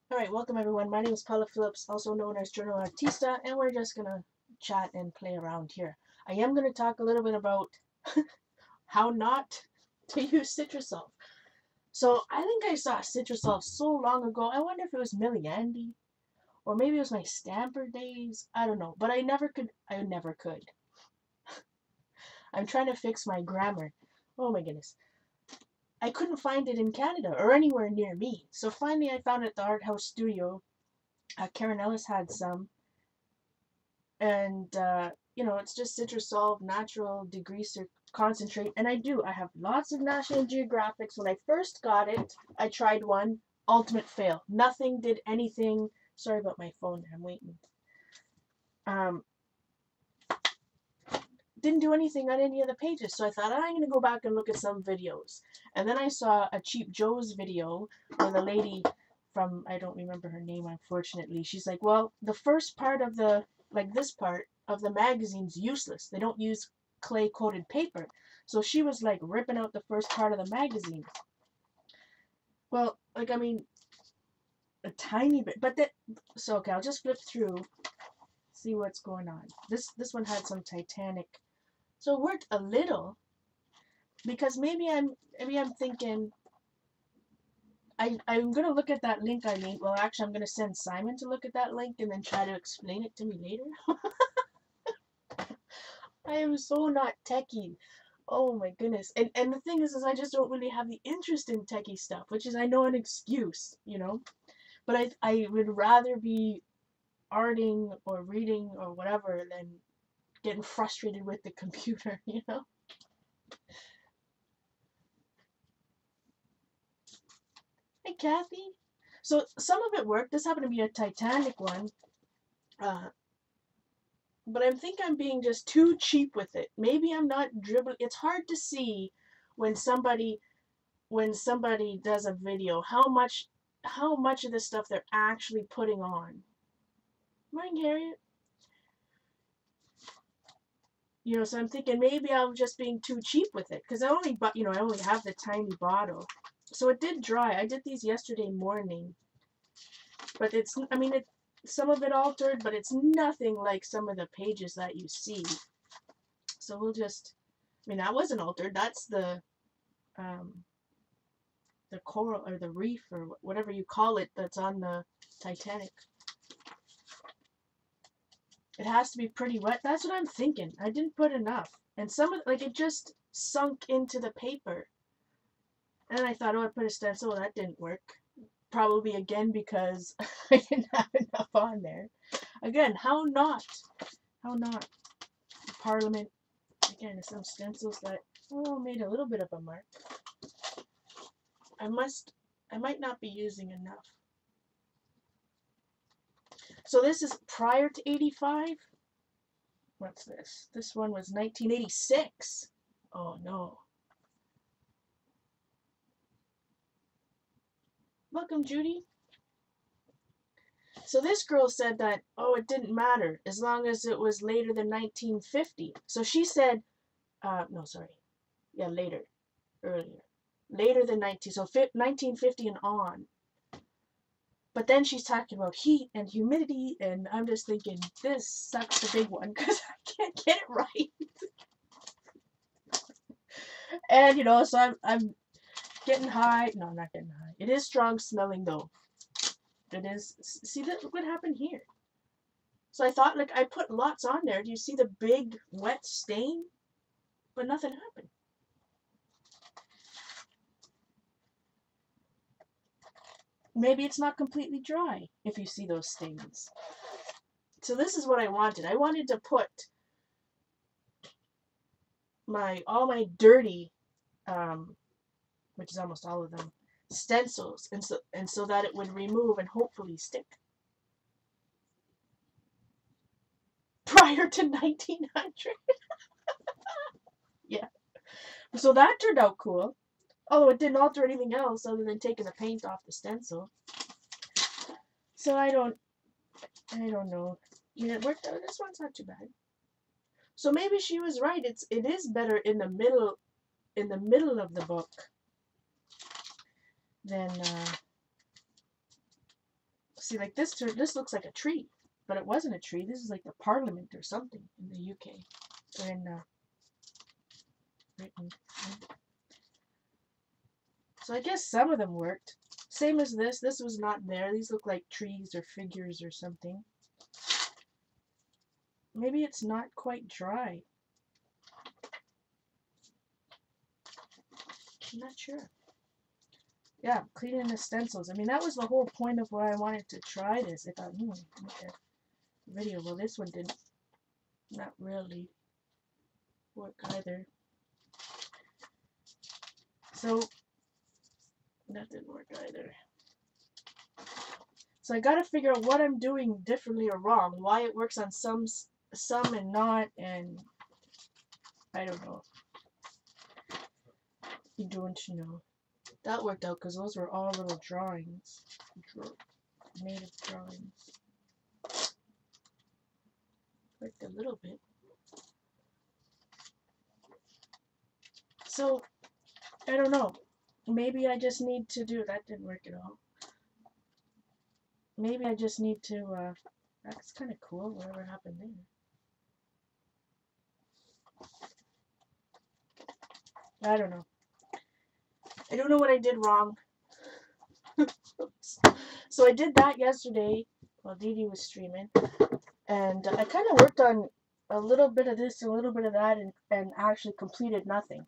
Alright, welcome everyone. My name is Paula Phillips, also known as JournalArtista, and we're just gonna chat and play around here. I am gonna talk a little bit about how not to use Citrusol. So I think I saw Citrusol so long ago. I wonder if it was Millie Andy, or maybe it was my Stamper days. I don't know, but I never could. I never could. I'm trying to fix my grammar. Oh my goodness. I couldn't find it in Canada or anywhere near me. So finally I found it at the Art House Studio. Karen Ellis had some, and it's just Citrusol natural degreaser concentrate. And I have lots of National Geographics. When I first got it, I tried one. Ultimate fail. Nothing did anything. Sorry about my phone. I'm waiting. Um, didn't do anything on any of the pages. So I thought, I'm going to go back and look at some videos. And then I saw a Cheap Joe's video where the lady from, I don't remember her name, unfortunately. She's like, well, the first part of this part of the magazine's useless. They don't use clay coated paper. So she was like ripping out the first part of the magazine. Well, a tiny bit. So okay, I'll just flip through, see what's going on. This one had some Titanic. So it worked a little, because maybe I'm thinking I'm gonna look at that link I made. Well, actually, I'm gonna send Simon to look at that link and then try to explain it to me later. I am so not techie. Oh my goodness. And the thing is I just don't really have the interest in techie stuff, which is, I know, an excuse. But I would rather be arting or reading or whatever than getting frustrated with the computer. Hey, Kathy. So some of it worked. This happened to be a Titanic one. Uh, but I think I'm being just too cheap with it. Maybe I'm not dribbling. It's hard to see when somebody does a video how much of the stuff they're actually putting on. Morning, Harriet. So I'm thinking maybe I'm just being too cheap with it, because I only have the tiny bottle. So it did dry. I did these yesterday morning, but some of it altered, but it's nothing like some of the pages that you see. So that wasn't altered. That's um, the coral or the reef or whatever you call it that's on the Titanic. It has to be pretty wet. That's what I'm thinking. I didn't put enough. And some of it just sunk into the paper. And I thought, oh, I put a stencil. That didn't work. Probably again because I didn't have enough on there. Again, how not? How not? Parliament. Again, some stencils that made a little bit of a mark. I might not be using enough. So this is prior to 85. What's this? This one was 1986. Oh no. Welcome, Judy. So this girl said that, it didn't matter as long as it was later than 1950. So she said, no, sorry. Yeah, earlier. Later than 1950 and on. But then she's talking about heat and humidity, and I'm just thinking, this sucks the big one, because I can't get it right. And, so I'm getting high. No, I'm not getting high. It is strong smelling, though. It is. See, look what happened here. So I thought, I put lots on there. Do you see the big wet stain? But nothing happened. Maybe it's not completely dry if you see those stains. So this is what I wanted. I wanted to put all my dirty, which is almost all of them, stencils, and so that it would remove and hopefully stick. Prior to 1900. Yeah. So that turned out cool. Although it didn't alter anything else other than taking the paint off the stencil. So I don't know. It worked out. This one's not too bad. So maybe she was right. It is better in the middle of the book than See, like this looks like a tree, but it wasn't a tree. This is like the Parliament or something in the UK, or in Britain. So I guess some of them worked. Same as this. This was not there. These look like trees or figures or something. Maybe it's not quite dry. I'm not sure. Yeah, cleaning the stencils. I mean, that was the whole point of why I wanted to try this. I thought, make a video. Well, this one didn't. Not really work either. So, that didn't work either. So I gotta figure out what I'm doing differently or wrong. Why it works on some and not, and I don't know. You don't know. That worked out because those were all little drawings. Native drawings. Worked a little bit. So, I don't know. Maybe I just need to do... That didn't work at all. Maybe I just need to... that's kind of cool, whatever happened there. I don't know. I don't know what I did wrong. So I did that yesterday while Dee Dee was streaming. And I kind of worked on a little bit of this and a little bit of that and actually completed nothing.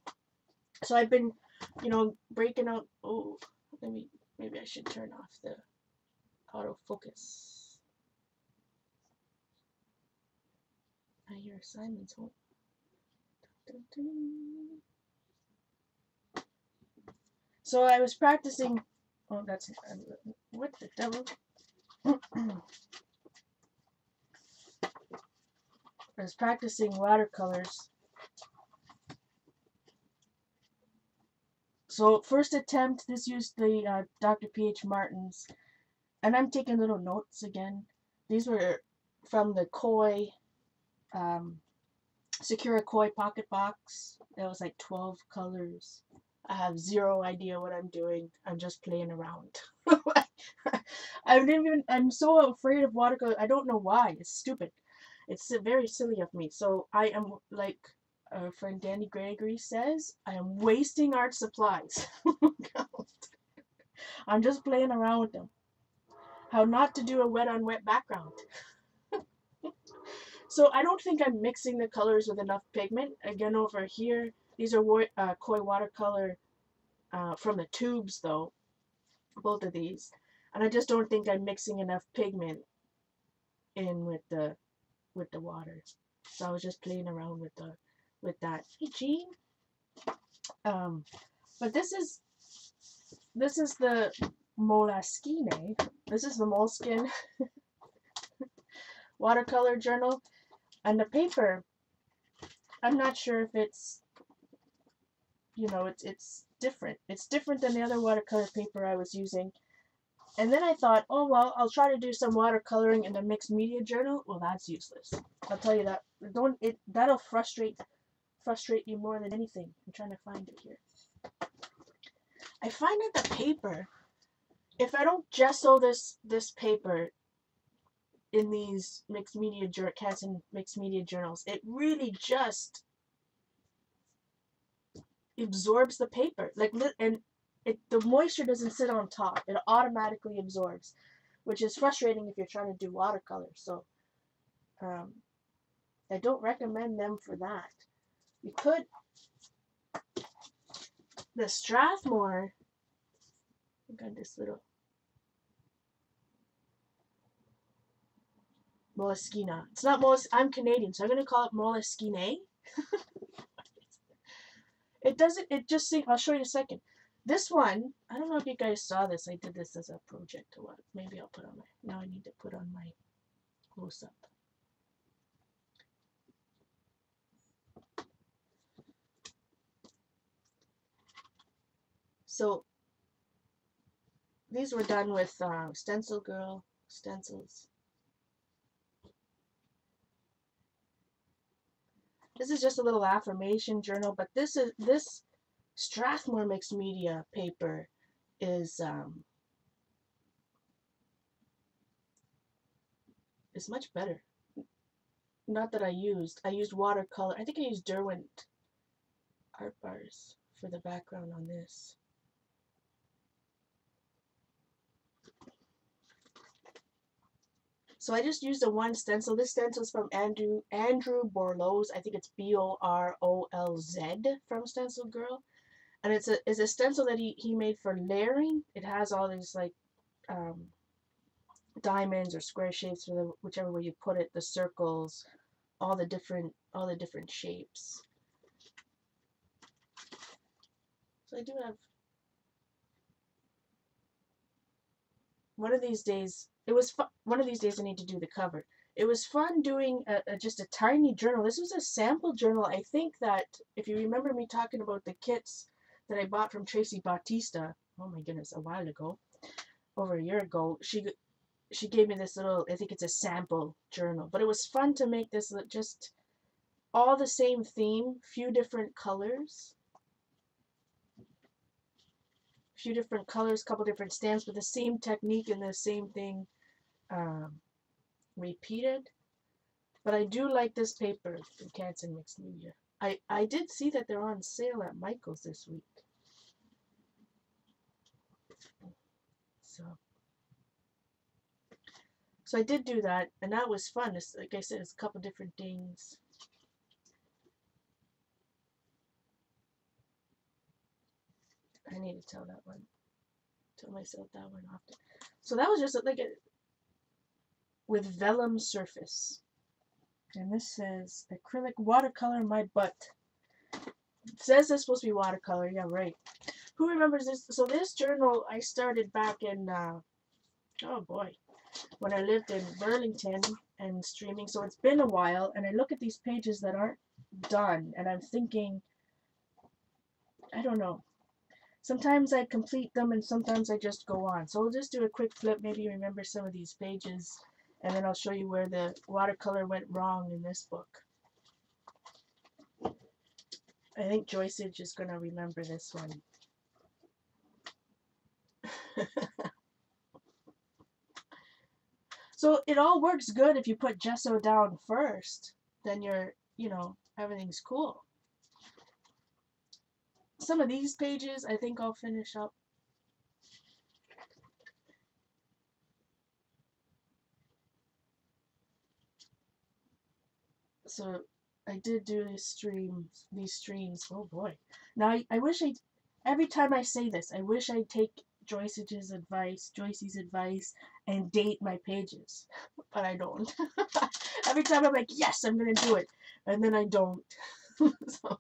So I've been, breaking out. Oh, maybe I should turn off the autofocus. I hear Simon's home. So I was practicing. Oh, that's what the devil. I was practicing watercolors. So first attempt, this used the Dr. P.H. Martin's, and I'm taking little notes again. These were from the Koi, Sakura Koi pocket box. It was like 12 colors. I have zero idea what I'm doing. I'm just playing around. I'm so afraid of watercolor. I don't know why. It's stupid. It's very silly of me. So I am, like our friend Danny Gregory says, I am wasting art supplies. I'm just playing around with them. How not to do a wet on wet background. So I don't think I'm mixing the colors with enough pigment. Again, over here, these are Koi watercolor from the tubes, though. Both of these. And I just don't think I'm mixing enough pigment in with the water. So I was just playing around with that. Hey, Jean. But this is the Moleskine. This is the Moleskine watercolor journal. And the paper, I'm not sure if it's, it's different. It's different than the other watercolor paper I was using. And then I thought, oh, well, I'll try to do some watercoloring in the mixed media journal. Well, that's useless. I'll tell you that. That'll frustrate you more than anything. I'm trying to find it here. I find that the paper, if I don't gesso this paper in these mixed media journals, it really just absorbs the paper. The moisture doesn't sit on top. It automatically absorbs, which is frustrating if you're trying to do watercolor. So I don't recommend them for that. You could, the Strathmore, I got this little Moleskine. It's not I'm Canadian, so I'm going to call it Moleskine. It just I'll show you in a second. This one, I don't know if you guys saw this. I did this as a project or what. Maybe I'll put on now I need to put on my close-up. So, these were done with Stencil Girl stencils. This is just a little affirmation journal, but this Strathmore mixed media paper is is much better. Not that I used watercolor. I think I used Derwent art bars for the background on this. So I just used the one stencil. This stencil is from Andrew Borlow's. I think it's Borolz from Stencil Girl. And it's a stencil that he made for layering. It has all these like diamonds or square shapes, or whichever way you put it, the circles, all the different shapes. So I do have one of these days. It was fun. One of these days I need to do the cover. It was fun doing just a tiny journal. This was a sample journal. I think that if you remember me talking about the kits that I bought from Tracy Bautista, oh my goodness, a while ago, over a year ago, she gave me this little, I think it's a sample journal. But it was fun to make this just all the same theme, few different colors, couple different stamps, but the same technique and the same thing repeated. But I do like this paper from Cancer Mixed Media. I did see that they're on sale at Michael's this week. So I did do that, and that was fun. It's, like I said, it's a couple different things. I need to tell myself that one often. So that was just like with vellum surface. And this says acrylic watercolor my butt. It says it's supposed to be watercolor. Yeah, right. Who remembers this? So this journal I started back in, oh boy, when I lived in Burlington and streaming. So it's been a while, and I look at these pages that aren't done, and I'm thinking, I don't know. Sometimes I complete them, and sometimes I just go on. So we'll just do a quick flip, maybe remember some of these pages, and then I'll show you where the watercolor went wrong in this book. I think Joyceage is going to remember this one. So it all works good if you put gesso down first. Then you're, everything's cool. Some of these pages I think I'll finish up. So I did do these streams. Oh boy. Now I wish every time I say this, I wish I'd take Joyce's advice, and date my pages. But I don't. Every time I'm like, yes, I'm going to do it. And then I don't. So.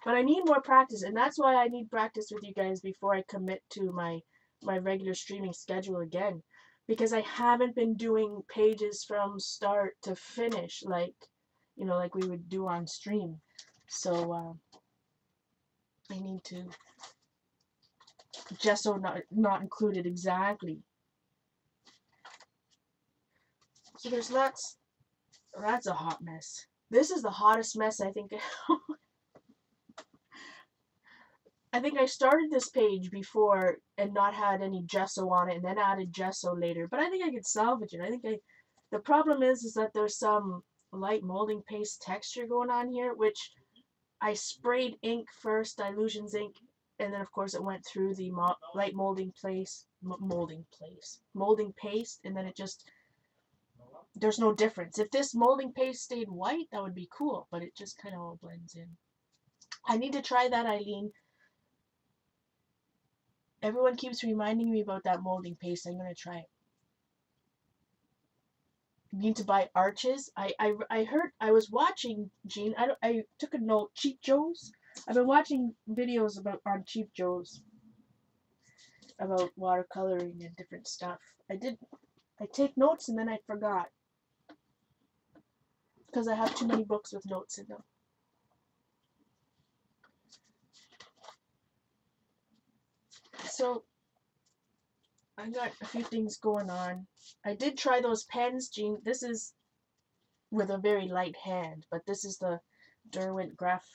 But I need more practice, and that's why I need practice with you guys before I commit to my regular streaming schedule again. Because I haven't been doing pages from start to finish like we would do on stream. So I need to gesso not included exactly. So there's lots. That's a hot mess. This is the hottest mess I think. I think I started this page before and not had any gesso on it, and then added gesso later. But I think I could salvage it. I think the problem is that there's some light molding paste texture going on here, which I sprayed ink first, Dilutions ink, and then of course it went through the light molding paste, and then it just, there's no difference. If this molding paste stayed white, that would be cool, but it just kind of all blends in. I need to try that, Eileen. Everyone keeps reminding me about that molding paste. I'm going to try it. You need to buy arches. I heard, I was watching, Jean, I took a note, Cheap Joe's. I've been watching videos on Cheap Joe's about watercoloring and different stuff. I take notes and then I forgot. Because I have too many books with notes in them. So I got a few things going on. I did try those pens, Jean. This is with a very light hand, but this is the Derwent Graph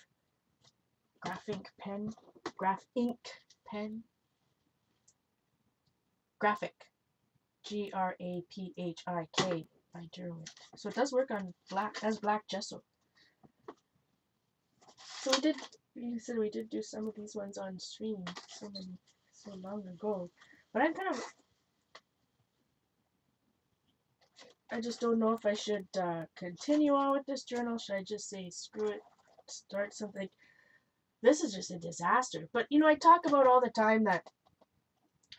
Ink pen. Graphic Graphic by Derwent. So it does work on black, as black gesso. So you said we did do some of these ones on stream so long ago. But I just don't know if I should continue on with this journal. Should I just say screw it, start something? This is just a disaster. But you know, I talk about all the time that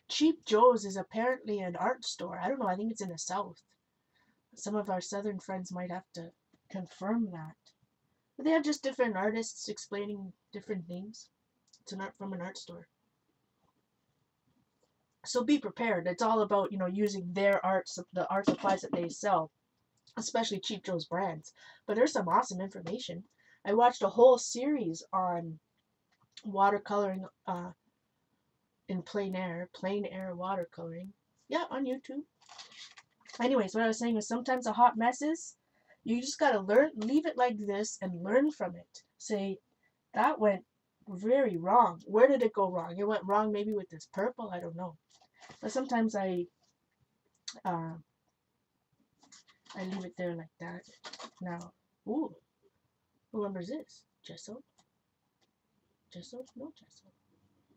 Cheap Joe's is apparently an art store. I don't know, I think it's in the South. Some of our Southern friends might have to confirm that. But they have just different artists explaining different things. It's from an art store. So be prepared. It's all about, you know, using their the art supplies that they sell, especially Cheap Joe's brands. But there's some awesome information. I watched a whole series on watercoloring in plein air watercoloring. Yeah, on YouTube. Anyways, what I was saying is sometimes a hot mess is, you just gotta leave it like this and learn from it. Say, that went very wrong. Where did it go wrong? It went wrong maybe with this purple, I don't know. But sometimes I leave it there like that. Now, ooh, what number is this? Gesso? Gesso? No gesso.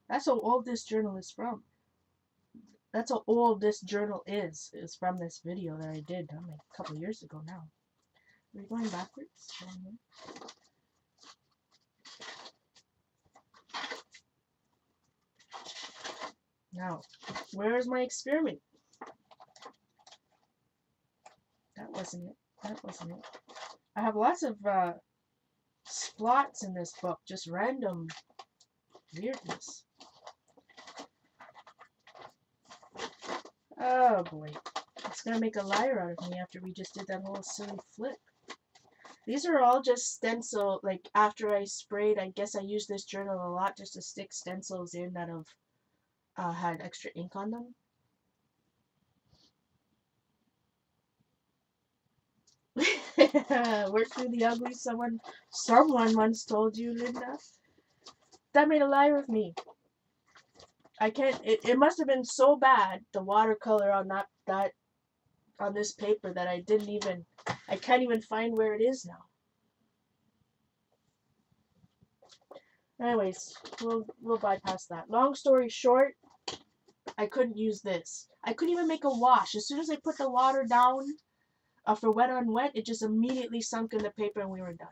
That's how old this journal is from. That's how old this journal is. It's from this video that I did like a couple years ago now. Are we going backwards? Now, where is my experiment? That wasn't it. That wasn't it. I have lots of splots in this book, just random weirdness. Oh boy. It's gonna make a liar out of me after we just did that whole silly flip. These are all just stencil, like after I sprayed, I guess I used this journal a lot just to stick stencils in that have had extra ink on them. Work through the ugly, someone once told you, Linda. That made a liar of me. I can't, it must have been so bad, the watercolor on on this paper, that I can't even find where it is now. Anyways, we'll bypass that. Long story short, I couldn't use this. I couldn't even make a wash. As soon as I put the water down for wet on wet, it just immediately sunk in the paper and we were done.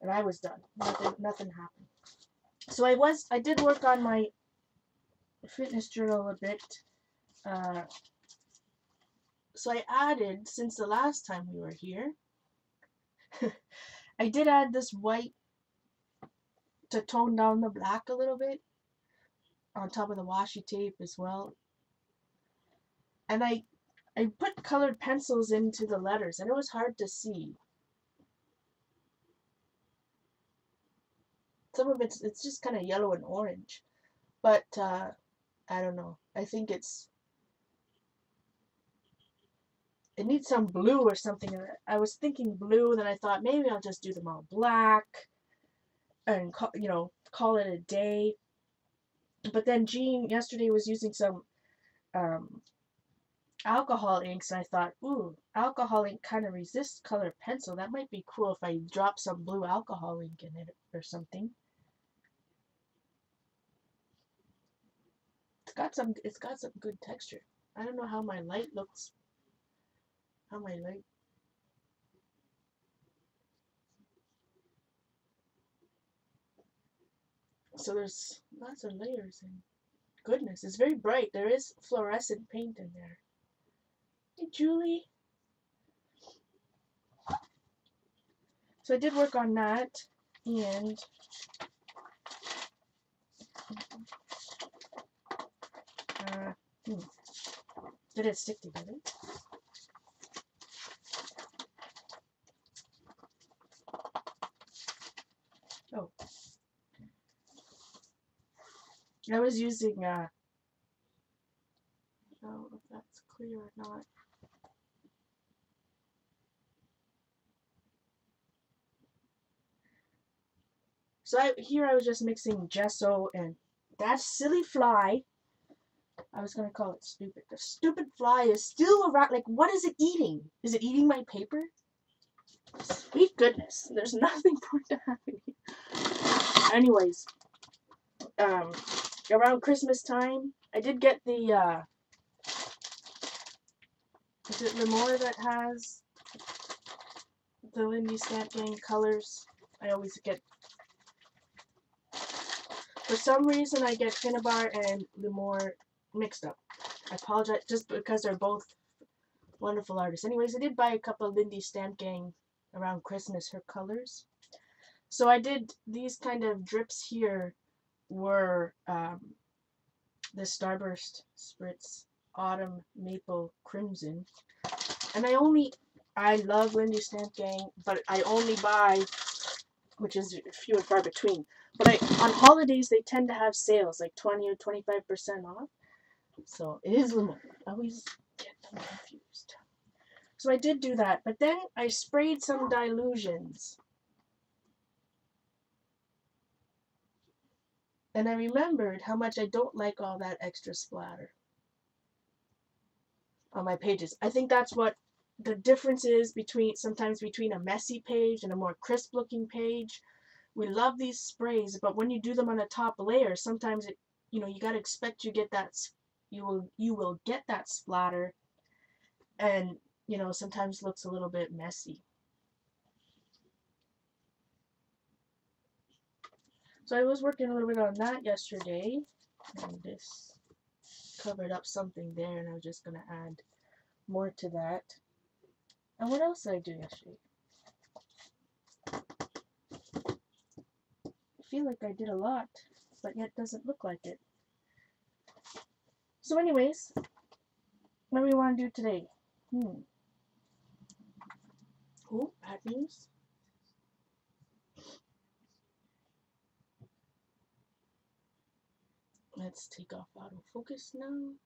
And I was done. Nothing happened. So I did work on my fitness journal a bit. So I added, since the last time we were here, I did add this white to tone down the black a little bit on top of the washi tape as well. And I put colored pencils into the letters, and it was hard to see. Some of it's just kind of yellow and orange, but I don't know. I think it needs some blue or something. I was thinking blue, then I thought maybe I'll just do them all black and call it a day. But then Jean yesterday was using some alcohol inks, and I thought, ooh, alcohol ink kind of resists colored pencil. That might be cool if I drop some blue alcohol ink in it or something. It's got some good texture. I don't know how my light looks. So there's lots of layers, and goodness, it's very bright. There is fluorescent paint in there. Hey, Julie. So I did work on that, and did it stick together? Oh. I was using, I don't know if that's clear or not. So here I was just mixing gesso and that silly fly I was gonna call it stupid. The stupid fly is still around. Like, what is it eating? Is it eating my paper? Sweet goodness, there's nothing going to happen here. Anyways, around Christmas time, I did get the, is it Limor that has the Lindy Stamp Gang colors? I always get, for some reason I get Finnabar and Limor mixed up. I apologize, just because they're both wonderful artists. Anyways, I did buy a couple of Lindy Stamp Gang around Christmas, her colors. So I did, these kind of drips here were the Starburst Spritz Autumn Maple Crimson. And I love Lindy Stamp Gang, but I only buy, which is few and far between. But on holidays, they tend to have sales, like 20 or 25% off. So it is Limor. I always get them confused. So I did do that, but then I sprayed some dilutions. And I remembered how much I don't like all that extra splatter on my pages. I think that's what the difference is sometimes between a messy page and a more crisp looking page. We love these sprays, but when you do them on a top layer, sometimes you got to expect you will get that splatter, and sometimes looks a little bit messy. So I was working a little bit on that yesterday, and this covered up something there, and I was just going to add more to that. And what else did I do yesterday? I feel like I did a lot, but yet doesn't look like it. So anyways, what do we want to do today? Oh, bad news. Let's take off autofocus now.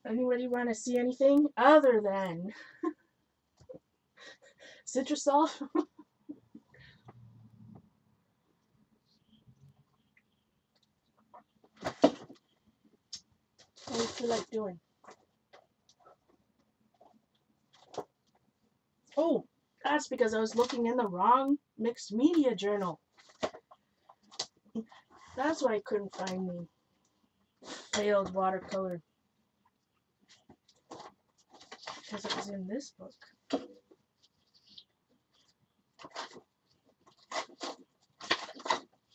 Anybody want to see anything other than Citrusol? What do you feel like doing? Oh, that's because I was looking in the wrong mixed media journal. That's why I couldn't find the failed watercolor. Because it was in this book.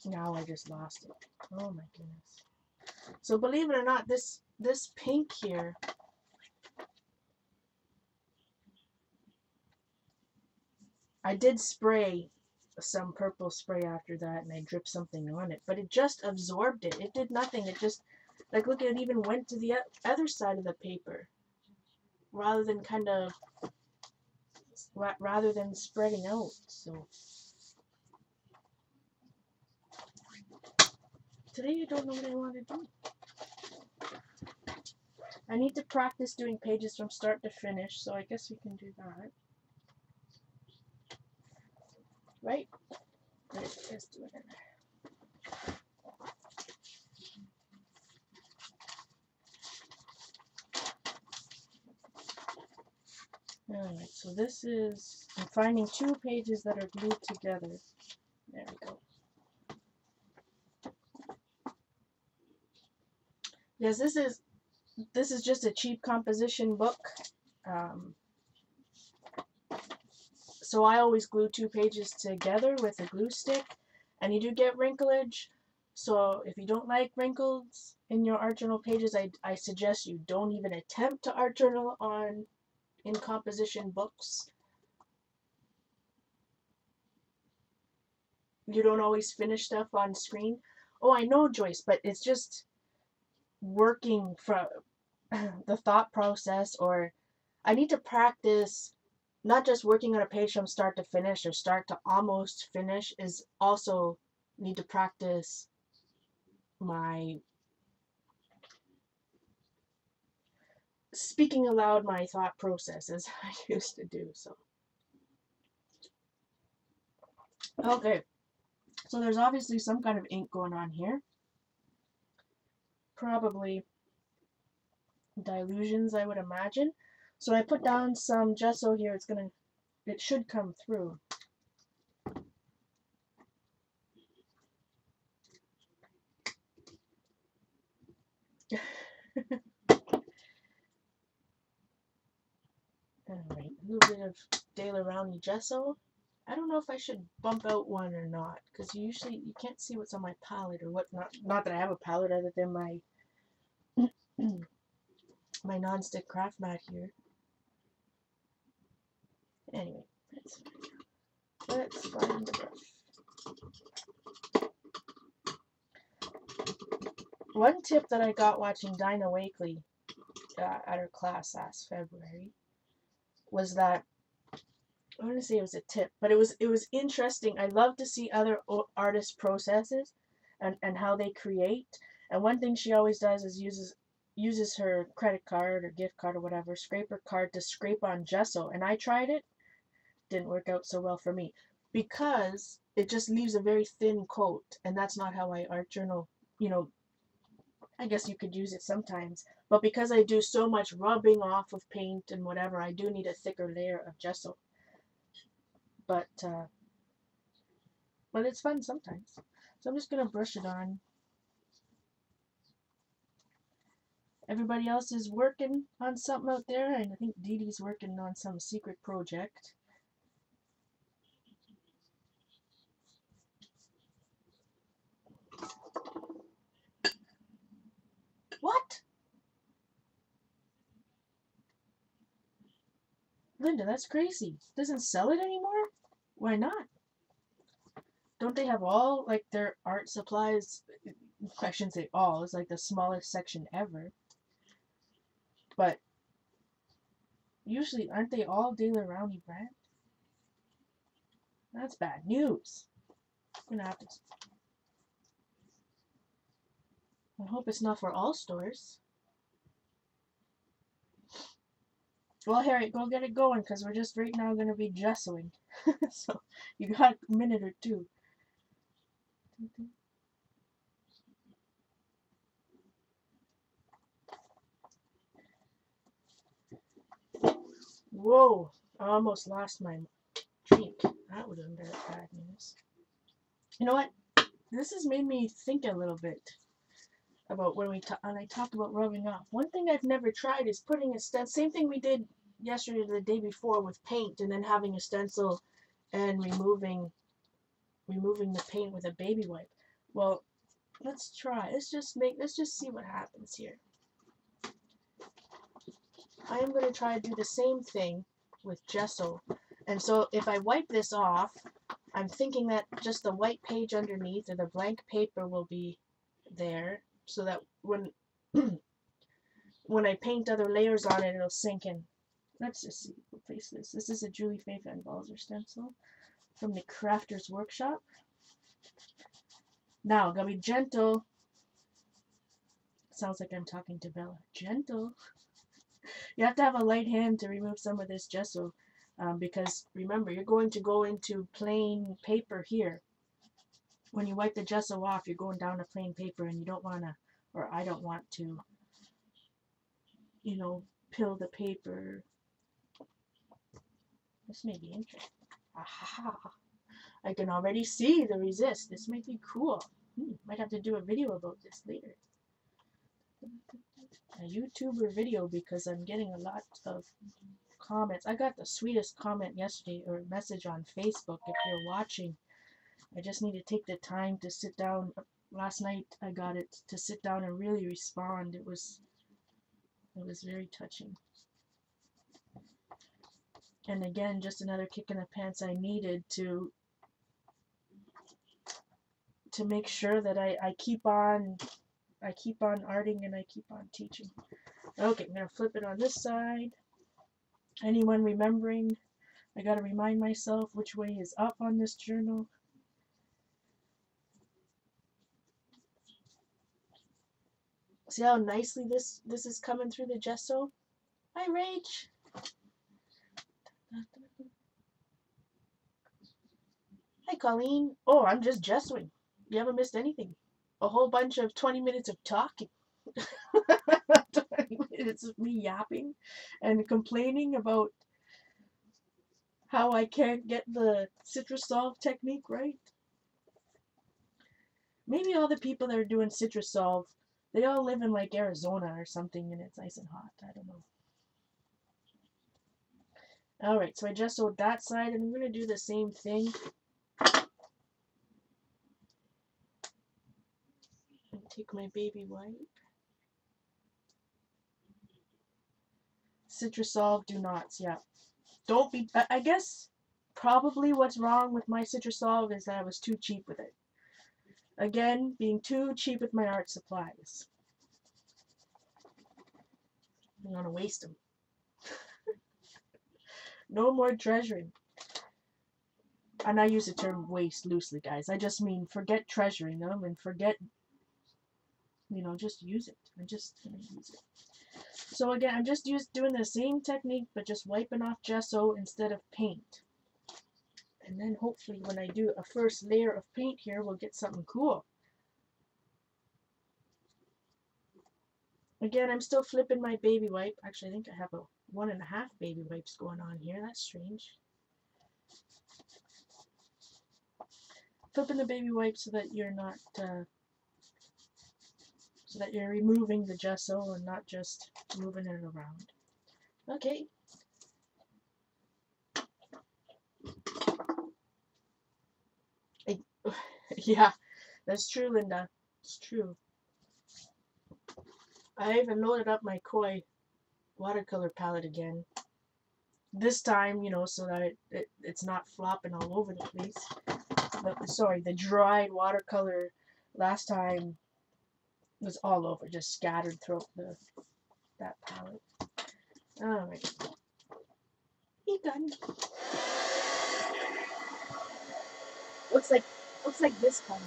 Now I just lost it. Oh my goodness. So believe it or not, this pink here, I did spray some purple spray after that, and I dripped something on it, but it just absorbed it. It did nothing. It just, like, look, it even went to the other side of the paper rather than spreading out. So today I don't know what I want to do. I need to practice doing pages from start to finish, so I guess we can do that. Right? Let's do it in there. Alright, so this is, I'm finding 2 pages that are glued together. There we go. Yes, this is just a cheap composition book. So I always glue 2 pages together with a glue stick, and you do get wrinklage. So if you don't like wrinkles in your art journal pages, I suggest you don't even attempt to art journal in composition books. You don't always finish stuff on screen. Oh, I know, Joyce, but it's just working from the thought process, or I need to practice not just working on a page from start to finish or start to almost finish, is also need to practice my speaking aloud, my thought process, as I used to do. So Okay, so there's obviously some kind of ink going on here. Probably dilutions, I would imagine. So I put down some gesso here. It should come through. Alright, a little bit of Daler Rowney gesso. I don't know if I should bump out one or not, because you can't see what's on my palette or what not that I have a palette other than my my non-stick craft mat here. Anyway, let's find the brush. One tip that I got watching Dinah Wakely at her class last February was that I want to say it was a tip, but it was interesting. I love to see other artists' processes and how they create. And one thing she always does is uses her credit card or gift card or whatever, scraper card to scrape on gesso. And I tried it, didn't work out so well for me because it just leaves a very thin coat, and that's not how I art journal. You know, I guess you could use it sometimes, but because I do so much rubbing off of paint and whatever, I do need a thicker layer of gesso. But it's fun sometimes. So I'm just gonna brush it on. Everybody else is working on something out there, and I think Dee Dee's working on some secret project. What? Linda, that's crazy. Doesn't sell it anymore? Why not? Don't they have all like their art supplies? I shouldn't say all. It's like the smallest section ever. But usually, aren't they all Daler Rowney brand? That's bad news. I'm gonna have to. I hope it's not for all stores. Well, Harriet, go get it going, because we're just right now going to be gessoing. So, you got a minute or two. Whoa, I almost lost my drink. That would have been bad news. You know what? This has made me think a little bit about when I talk about rubbing off. One thing I've never tried is putting a stencil. Same thing we did yesterday or the day before with paint, and then having a stencil and removing the paint with a baby wipe. Well, let's try. Let's just see what happens here. I am going to try to do the same thing with gesso. And so if I wipe this off, I'm thinking that just the white page underneath or the blank paper will be there, so that when when I paint other layers on it, it'll sink in. Let's just see. Replace this. This is a Julie Faye Van Balzer stencil from the Crafter's Workshop. Now, gotta be gentle. Sounds like I'm talking to Bella. Gentle. You have to have a light hand to remove some of this gesso, because remember, you're going to go into plain paper here. When you wipe the gesso off, you're going down to plain paper, and you don't want to, or I don't want to, you know, peel the paper. This may be interesting. Aha! I can already see the resist. This might be cool. Might have to do a video about this later. A YouTuber video, because I'm getting a lot of comments. I got the sweetest comment yesterday, or message on Facebook. If you're watching, I just need to take the time to sit down. Last night I got it to sit down and really respond. It was very touching. And again, just another kick in the pants I needed to make sure that I keep on arting and I keep on teaching. Okay, I'm gonna flip it on this side. Anyone remembering? I gotta remind myself which way is up on this journal. See how nicely this is coming through the gesso? Hi, Rach. Hi, Colleen. Oh, I'm just gesturing. You haven't missed anything. A whole bunch of 20 minutes of talking. 20 minutes of me yapping and complaining about how I can't get the citrus solve technique right. Maybe all the people that are doing citrus solve, they all live in like Arizona or something and it's nice and hot. I don't know. Alright, so I gessoed that side and I'm going to do the same thing. And take my baby wipe. Citrus solve, do nots, yeah. Don't be, I guess probably what's wrong with my citrus solve is that I was too cheap with it. Again, being too cheap with my art supplies. I'm gonna waste them. No more treasuring. And I use the term waste loosely, guys. I just mean forget treasuring them and forget, you know, just use it. I'm just gonna use it. So again, I'm just doing the same technique, but just wiping off gesso instead of paint. And then hopefully when I do a first layer of paint here, we'll get something cool. Again, I'm still flipping my baby wipe. Actually, I think I have a 1.5 baby wipes going on here. That's strange. Flipping the baby wipe so that you're not, so that you're removing the gesso and not just moving it around. Okay. Yeah, that's true, Linda. It's true. I even loaded up my Koi watercolor palette again. This time, you know, so that it's not flopping all over the place. Sorry, the dried watercolor last time was all over, just scattered throughout that palette. Alright. Be done. Looks like this color.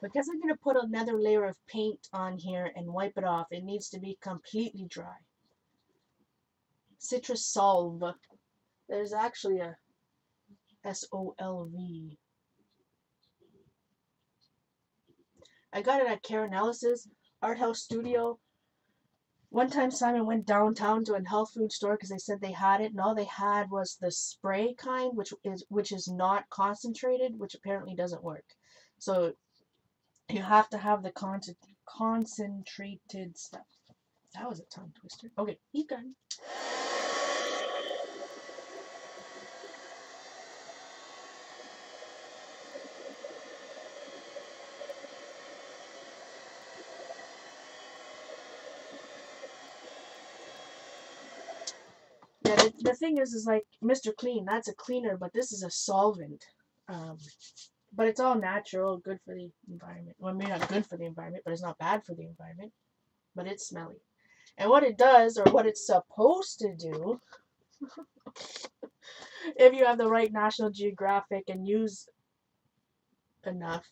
Because I'm going to put another layer of paint on here and wipe it off, it needs to be completely dry. Citrus Solve. There's actually a S-O-L-V. I got it at Karen Ellis's Art House Studio. One time Simon went downtown to a health food store because they said they had it, and all they had was the spray kind, which is not concentrated, which apparently doesn't work. So you have to have the concentrated stuff. That was a tongue twister. Okay, keep going. Yeah, the thing is like Mr. Clean, that's a cleaner, but this is a solvent. But it's all natural, good for the environment. Well, maybe not good for the environment, but it's not bad for the environment. But it's smelly. And what it does, or what it's supposed to do, if you have the right National Geographic and use enough,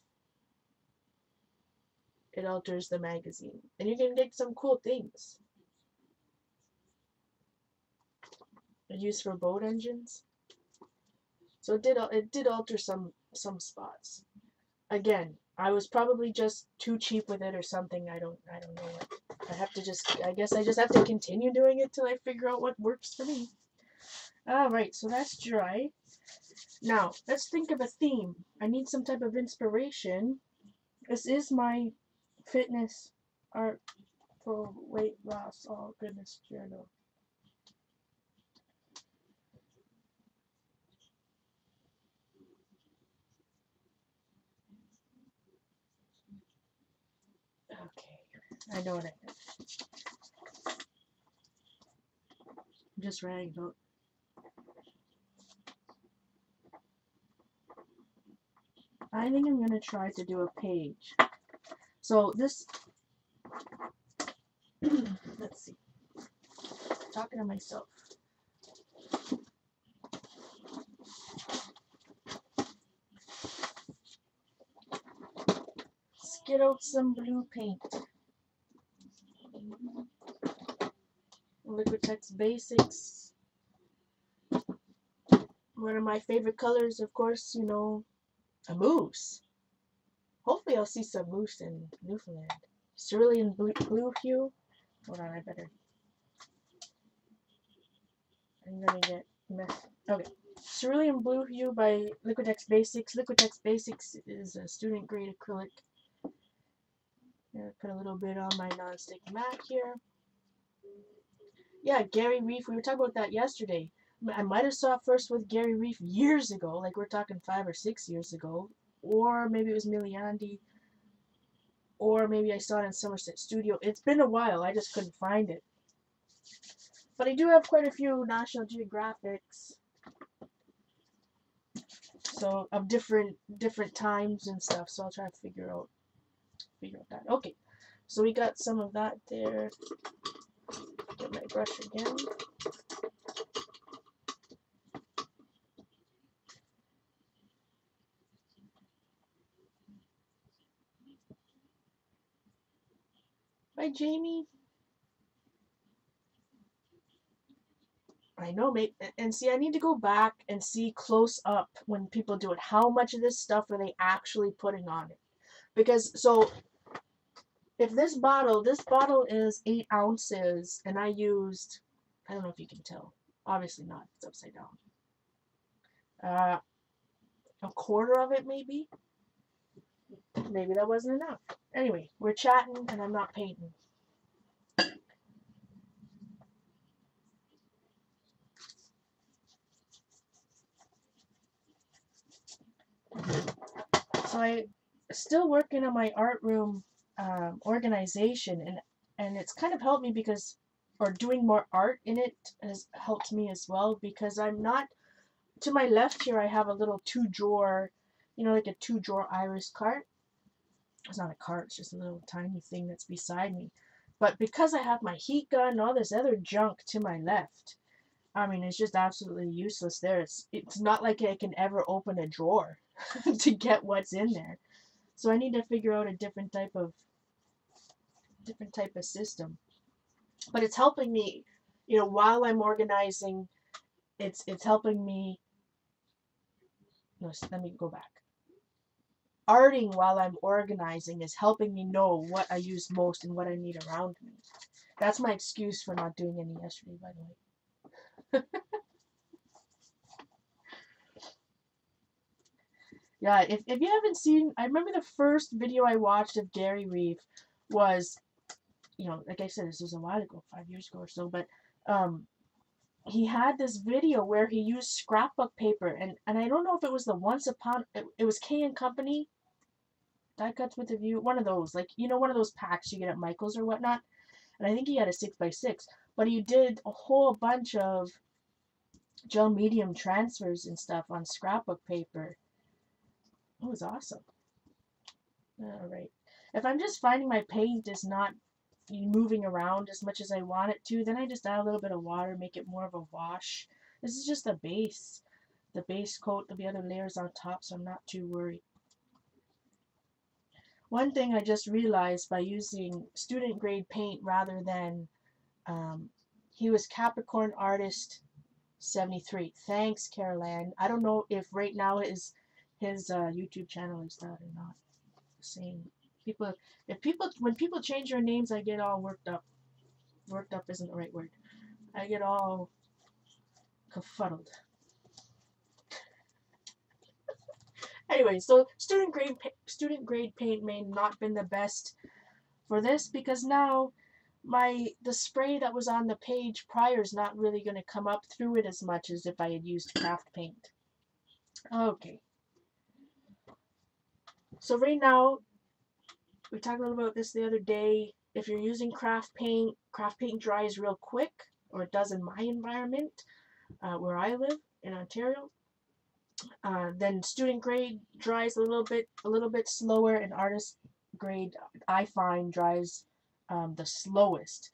it alters the magazine. And you can get some cool things. It's used for boat engines. So it did alter some spots. Again, I was probably just too cheap with it or something. I don't know what. I guess I just have to continue doing it till I figure out what works for me. Alright, so that's dry. Now, let's think of a theme. I need some type of inspiration. This is my fitness art for weight loss. Oh, goodness, journal. I know what I meant. Just writing about. I think I'm gonna try to do a page. So this, let's see. Talking to myself. Let's get out some blue paint. Liquitex Basics. One of my favorite colors, of course, you know, a moose. Hopefully I'll see some moose in Newfoundland. Cerulean blue hue. Hold on, I'm gonna get messed. Okay. Cerulean Blue Hue by Liquitex Basics. Liquitex Basics is a student grade acrylic. I'm gonna put a little bit on my non-stick mat here. Yeah, Gary Reef. We were talking about that yesterday. I might have saw it first with Gary Reef years ago, like we're talking 5 or 6 years ago, or maybe it was Miliandi, or maybe I saw it in Somerset Studio. It's been a while. I just couldn't find it. But I do have quite a few National Geographics, so of different times and stuff. So I'll try to figure out that. Okay, so we got some of that there. Get my brush again. Bye, Jamie. I know, mate. And see, I need to go back and see close up when people do it. How much of this stuff are they actually putting on it? Because, so, if this bottle is 8 ounces, and I used, I don't know if you can tell. Obviously not. It's upside down. A quarter of it, maybe? Maybe that wasn't enough. Anyway, we're chatting, and I'm not painting. So I'm still working on my art room organization, and it's kind of helped me because, or doing more art in it has helped me as well, because I'm not, to my left here I have a little 2-drawer, you know, like a 2-drawer iris cart. It's not a cart, it's just a little tiny thing that's beside me. But because I have my heat gun and all this other junk to my left, I mean, it's just absolutely useless there. It's not like I can ever open a drawer to get what's in there. So I need to figure out a different type of system. But it's helping me, you know, while I'm organizing, it's helping me. No, let me go back. Arting while I'm organizing is helping me know what I use most and what I need around me. That's my excuse for not doing any yesterday, by the way. Yeah, if you haven't seen, I remember the first video I watched of Gary Reef was, you know, like I said, this was a while ago, 5 years ago or so, but he had this video where he used scrapbook paper, and I don't know if it was the Once Upon, it was K and Company, Die Cuts with a View, one of those, like, you know, one of those packs you get at Michael's or whatnot, and I think he had a 6x6, but he did a whole bunch of gel medium transfers and stuff on scrapbook paper. It was awesome. Alright. If I'm just finding my paint is not moving around as much as I want it to, then I just add a little bit of water, make it more of a wash. This is just the base coat. There'll be other layers on top, so I'm not too worried. One thing I just realized by using student grade paint rather than, he was Capricorn Artist 73. Thanks, Carol Ann. I don't know if right now his YouTube channel is that or not. Same. When people change their names, I get all worked up. Worked up isn't the right word. I get all kerfuddled. Anyway, so student grade paint may not been the best for this, because now the spray that was on the page prior is not really going to come up through it as much as if I had used craft paint. Okay. So right now, we talked a little about this the other day. if you're using craft paint dries real quick, or it does in my environment where I live in Ontario. Then student grade dries a little bit slower, and artist grade I find dries the slowest.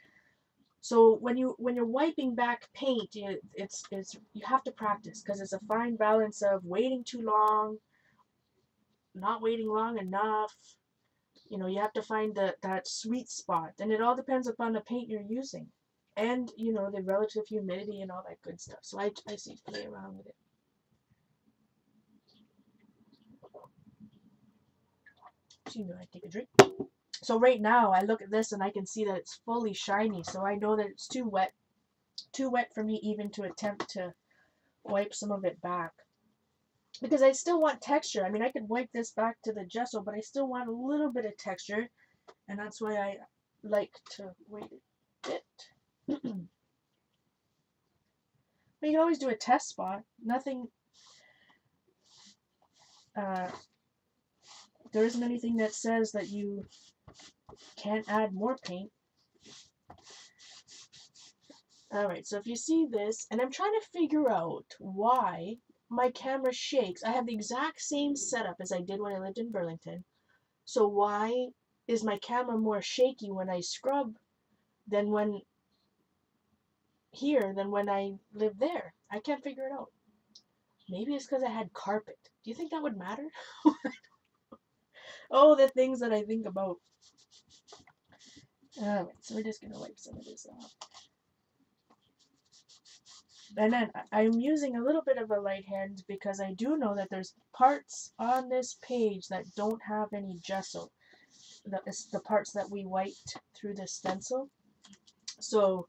So when you're wiping back paint, it's you have to practice, because it's a fine balance of waiting too long, not waiting long enough. You have to find that sweet spot, and it all depends upon the paint you're using, and the relative humidity and all that good stuff. So I see play around with it. Excuse me, I take a drink. So right now I look at this and I can see that it's fully shiny, so I know that it's too wet for me even to attempt to wipe some of it back, because I still want texture. I mean, I could wipe this back to the gesso, but I still want a little bit of texture, and that's why I like to wait a bit. But you can always do a test spot. Nothing, there isn't anything that says that you can't add more paint. Alright, so if you see this, and I'm trying to figure out why my camera shakes. I have the exact same setup as I did when I lived in Burlington. So why is my camera more shaky when I scrub than when I live there? I can't figure it out. Maybe it's because I had carpet. Do you think that would matter? Oh, the things that I think about. Alright, so we're just going to wipe some of this off. And then I'm using a little bit of a light hand because I do know that there's parts on this page that don't have any gesso. It's the parts that we wiped through the stencil. So,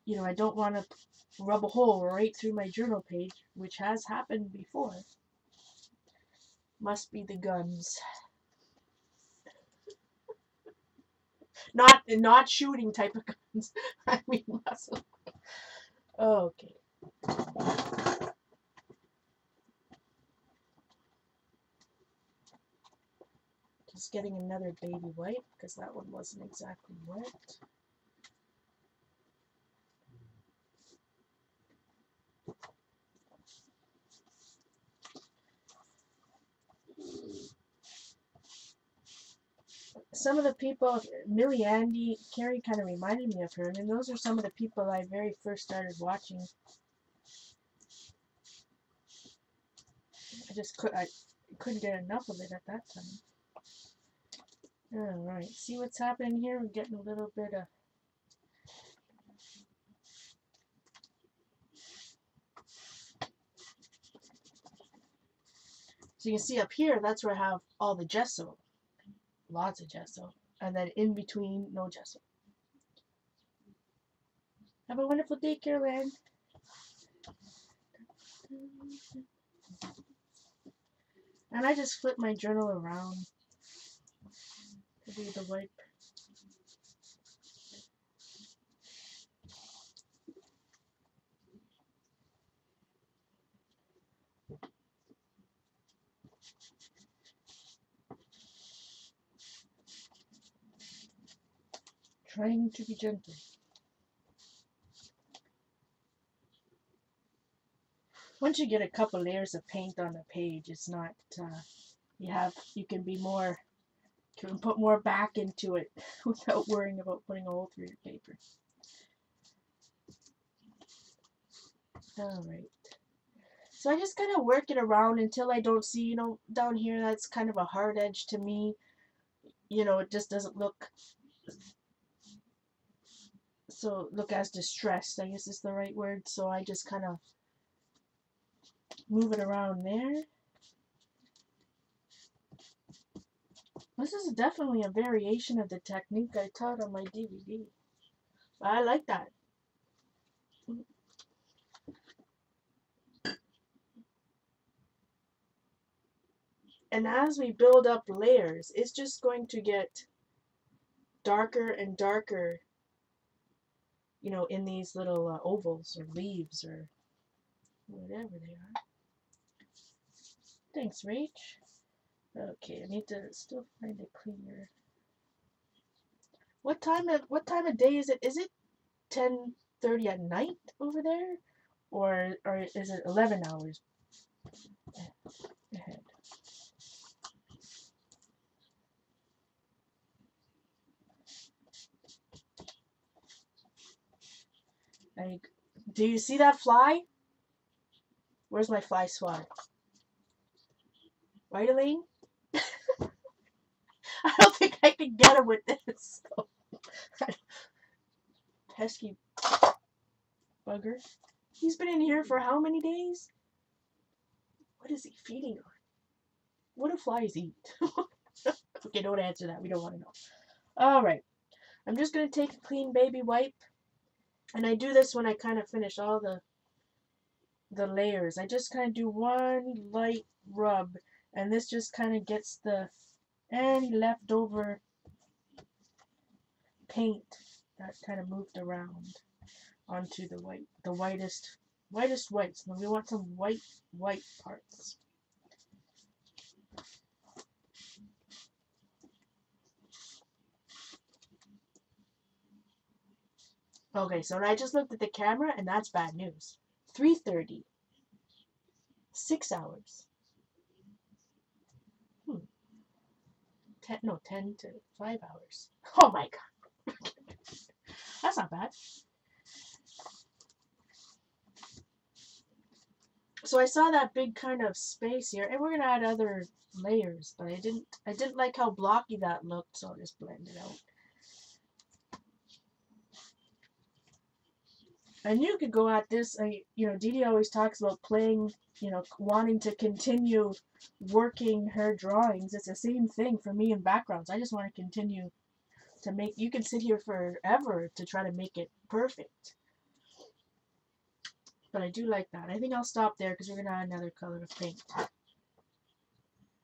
I don't want to rub a hole right through my journal page, which has happened before. Must be the guns. Not shooting type of guns. I mean muscle. Okay. Just getting another baby wipe because that one wasn't exactly wet. Some of the people, Millie Andy, Carrie kind of reminded me of her. I mean, those are some of the people I very first started watching. I couldn't get enough of it at that time. Alright, see what's happening here? We're getting a little bit of... So you can see up here, that's where I have all the gesso. Lots of gesso. And then in between, no gesso. Have a wonderful day, Caroline. And I just flip my journal around to do the wipe. Trying to be gentle. Once you get a couple layers of paint on a page, it's not, you can put more back into it without worrying about putting a hole through your paper. Alright. So I just kind of work it around until I don't see, down here that's kind of a hard edge to me. It just doesn't look as distressed, I guess is the right word. So I just kind of move it around there. This is definitely a variation of the technique I taught on my DVD. But I like that. And as we build up layers, it's just going to get darker and darker, in these little ovals or leaves or whatever they are. Thanks, Rach. Okay, I need to still find it cleaner. What time of day is it? Is it 10:30 at night over there, or is it 11 hours ahead? Like, do you see that fly? Where's my fly swatter? Right, Elaine? I don't think I can get him with this. Pesky bugger. He's been in here for how many days? What is he feeding on? What do flies eat? Okay, don't answer that. We don't want to know. Alright. I'm just going to take a clean baby wipe. And I do this when I kind of finish all the layers. I just kind of do one light rub. And this just kind of gets any leftover paint that kind of moved around onto the whitest whites. Now we want some white parts. Okay, so I just looked at the camera and that's bad news. 3:30. 6 hours. 10 to 5 hours. Oh my god. That's not bad. So I saw that big kind of space here, and we're gonna add other layers, but I didn't like how blocky that looked, so I'll just blend it out. And you could go at this, you know, Dee Dee always talks about playing, you know, wanting to continue working her drawings. It's the same thing for me in backgrounds. I just want to continue to make, you can sit here forever to try to make it perfect. But I do like that. I think I'll stop there because we're going to add another color of paint.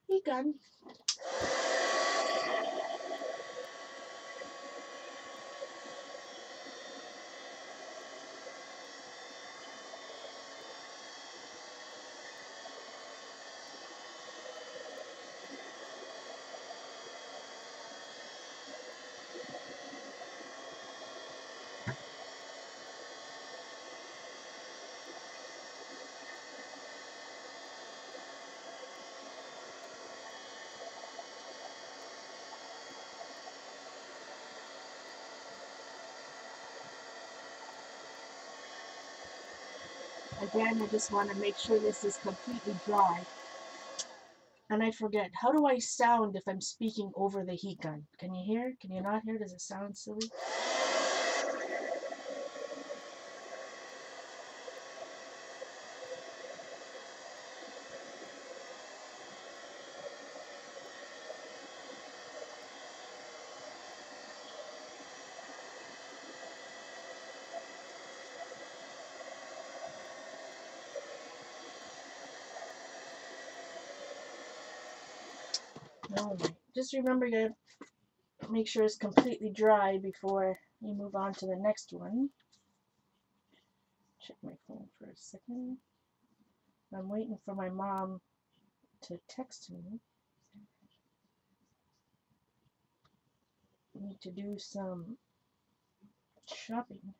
Be done. Again, I just want to make sure this is completely dry. And I forget, how do I sound if I'm speaking over the heat gun? Can you hear? Can you not hear? Does it sound silly? Alright, just remember to make sure it's completely dry before you move on to the next one. Check my phone for a second. I'm waiting for my mom to text me. I need to do some shopping.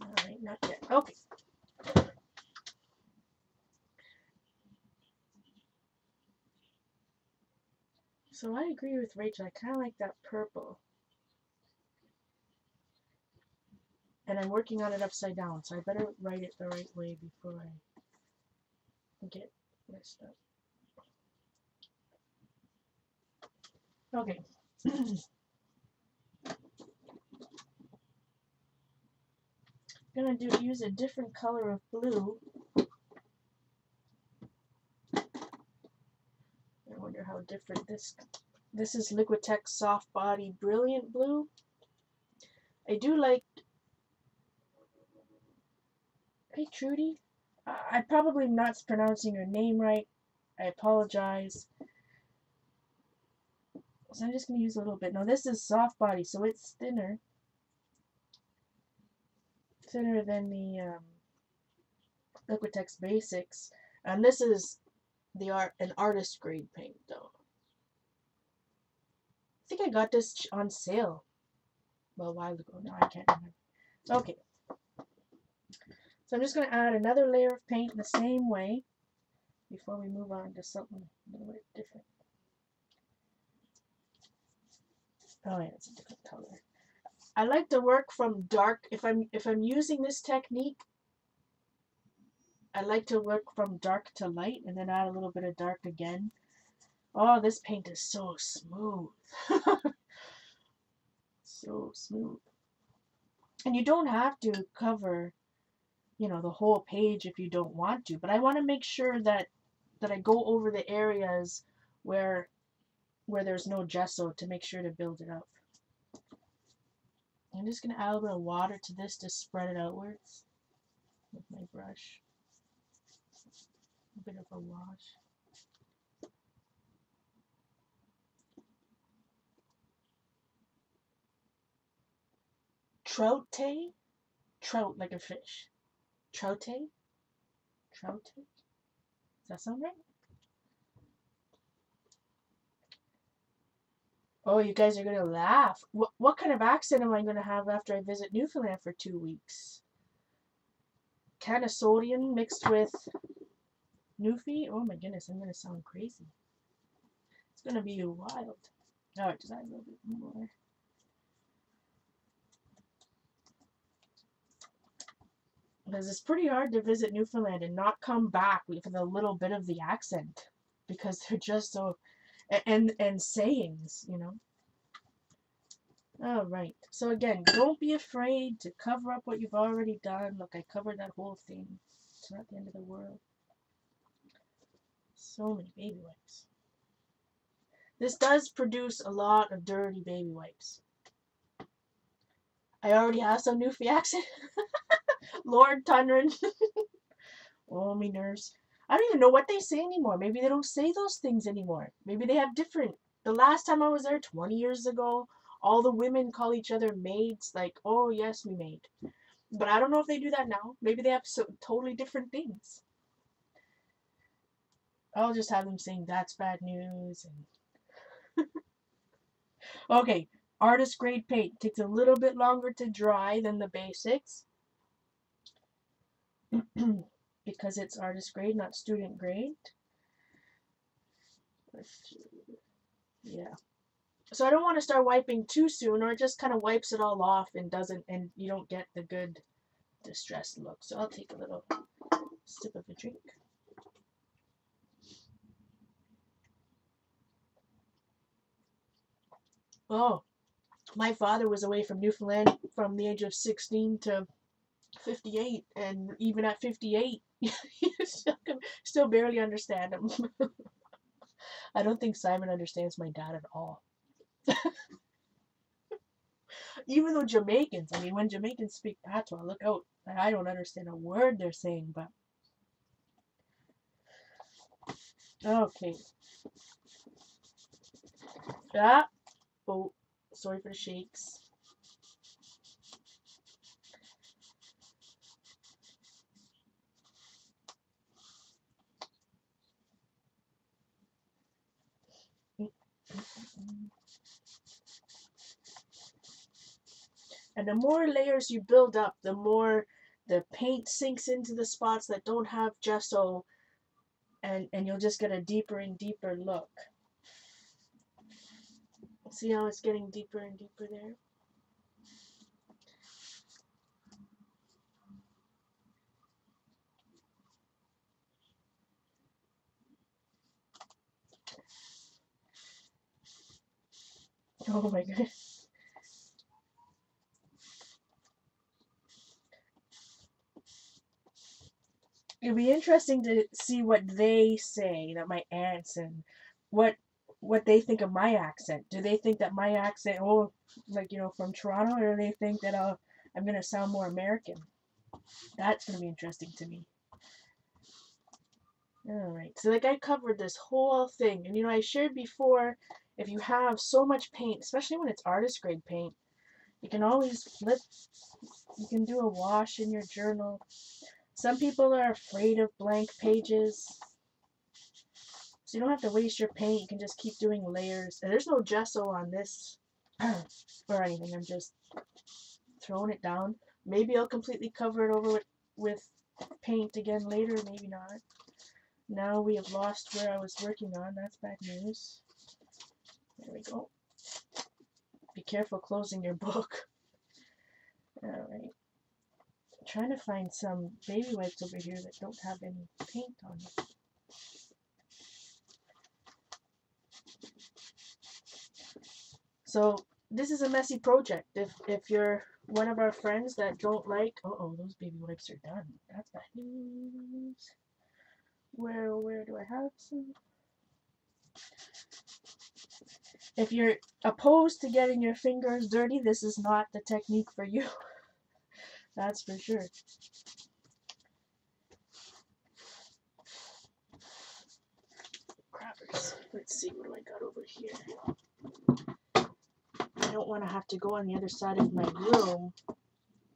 Alright, not yet. Okay. So I agree with Rachel. I kind of like that purple. And I'm working on it upside down, so I better write it the right way before I get messed up. Okay. I'm gonna use a different color of blue. I wonder how different this is. Liquitex Soft Body Brilliant Blue. I do like. Hey Trudy, I'm probably not pronouncing your name right. I apologize. So I'm just gonna use a little bit. Now this is Soft Body, so it's thinner than the Liquitex Basics. And this is an artist grade paint though. I think I got this on sale a while ago. Now I can't remember. Okay. So I'm just going to add another layer of paint the same way before we move on to something a little bit different. Oh yeah, it's a different color. I like to work from dark. If I'm using this technique, I like to work from dark to light and then add a little bit of dark again. Oh, this paint is so smooth. So smooth. And you don't have to cover, the whole page if you don't want to, but I want to make sure that I go over the areas where there's no gesso to make sure to build it up. I'm just going to add a little bit of water to this to spread it outwards with my brush. A bit of a wash. Troute? Trout like a fish. Troute? Troute? Does that sound right? Oh, you guys are going to laugh. What kind of accent am I going to have after I visit Newfoundland for 2 weeks? Canasodian mixed with Newfie? Oh my goodness, I'm going to sound crazy. It's going to be wild. Alright, just add a little bit more. Because it's pretty hard to visit Newfoundland and not come back with a little bit of the accent. Because they're just so... And sayings, Alright, so again, don't be afraid to cover up what you've already done. Look, I covered that whole thing. It's not the end of the world. So many baby wipes. This does produce a lot of dirty baby wipes. I already have some Newfie accent. Lord Tunrin. Oh, me nerves. I don't even know what they say anymore. Maybe they don't say those things anymore. Maybe they have different. The last time I was there 20 years ago, all the women call each other maids. Like, oh, yes, me maid. But I don't know if they do that now. Maybe they have totally different things. I'll just have them saying, that's bad news. And okay, artist grade paint. Takes a little bit longer to dry than the basics. Because it's artist grade, not student grade. Yeah. So I don't want to start wiping too soon, or it just kind of wipes it all off and you don't get the good distressed look. So I'll take a little sip of a drink. Oh, my father was away from Newfoundland from the age of 16 to 58, and even at 58, you still barely understand him. I don't think Simon understands my dad at all. Even though Jamaicans, I mean, when Jamaicans speak patois, look out. I don't understand a word they're saying, but... Okay. Ah! Oh, sorry for the shakes. And the more layers you build up, the more the paint sinks into the spots that don't have gesso, and you'll just get a deeper and deeper look. See how it's getting deeper and deeper there? Oh my goodness. It'd be interesting to see what they say, that my aunts, and what they think of my accent. Do they think that my accent, from Toronto, or do they think that I'm going to sound more American? That's going to be interesting to me. Alright, so I covered this whole thing. And I shared before, if you have so much paint, especially when it's artist grade paint, you can always you can do a wash in your journal. Some people are afraid of blank pages. So you don't have to waste your paint. You can just keep doing layers. And there's no gesso on this or anything. I'm just throwing it down. Maybe I'll completely cover it over with paint again later. Maybe not. Now we have lost where I was working on. That's bad news. There we go. Be careful closing your book. Alright. Trying to find some baby wipes over here that don't have any paint on them. So this is a messy project. If you're one of our friends that don't like, those baby wipes are done. That's bad news. Where do I have some? If you're opposed to getting your fingers dirty, this is not the technique for you. That's for sure. Crappers. Let's see, what do I got over here? I don't want to have to go on the other side of my room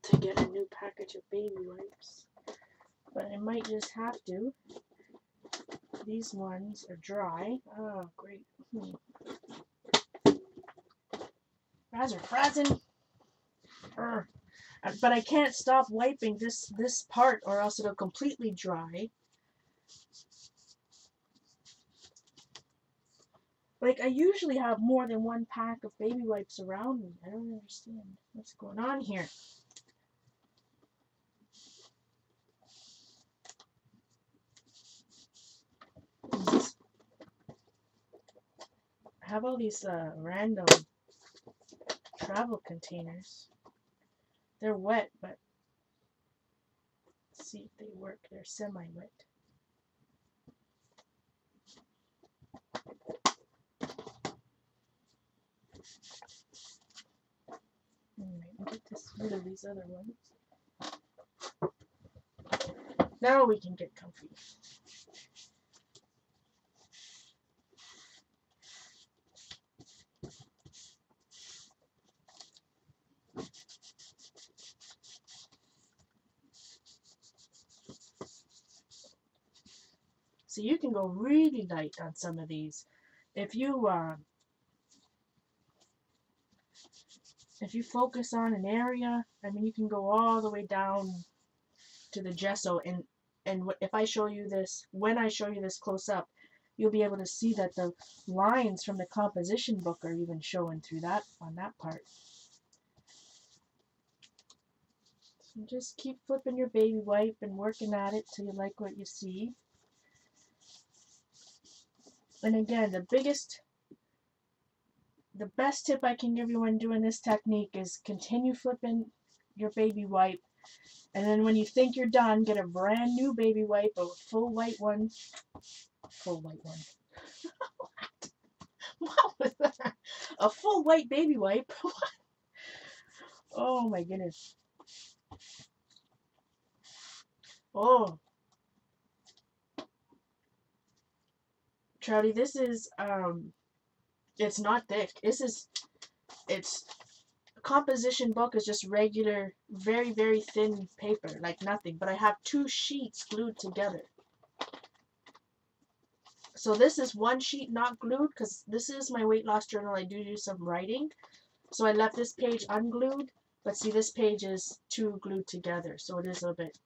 to get a new package of baby wipes. But I might just have to. These ones are dry. Oh, great. Guys are frazzing. But I can't stop wiping this part or else it'll completely dry. Like, I usually have more than one pack of baby wipes around me. I don't understand what's going on here. I have all these random travel containers. They're wet, but let's see if they work. They're semi-wet. Alright, we'll get rid of these other ones. Now we can get comfy. So you can go really light on some of these. If you focus on an area, I mean, you can go all the way down to the gesso, and if I show you this, when I show you this close up, you'll be able to see that the lines from the composition book are even showing through that on that part. So just keep flipping your baby wipe and working at it till you like what you see. And again, the best tip I can give you when doing this technique is continue flipping your baby wipe, and then when you think you're done, get a brand new baby wipe, a full white one. Full white one. What was that? A full white baby wipe? Oh my goodness. Oh. Trouty, this is it's not thick. It's composition book is just regular, very, very thin paper, like nothing. But I have 2 sheets glued together. So this is one sheet not glued because this is my weight loss journal. I do some writing. So I left this page unglued. But see, this page is 2 glued together. So it is a little bit,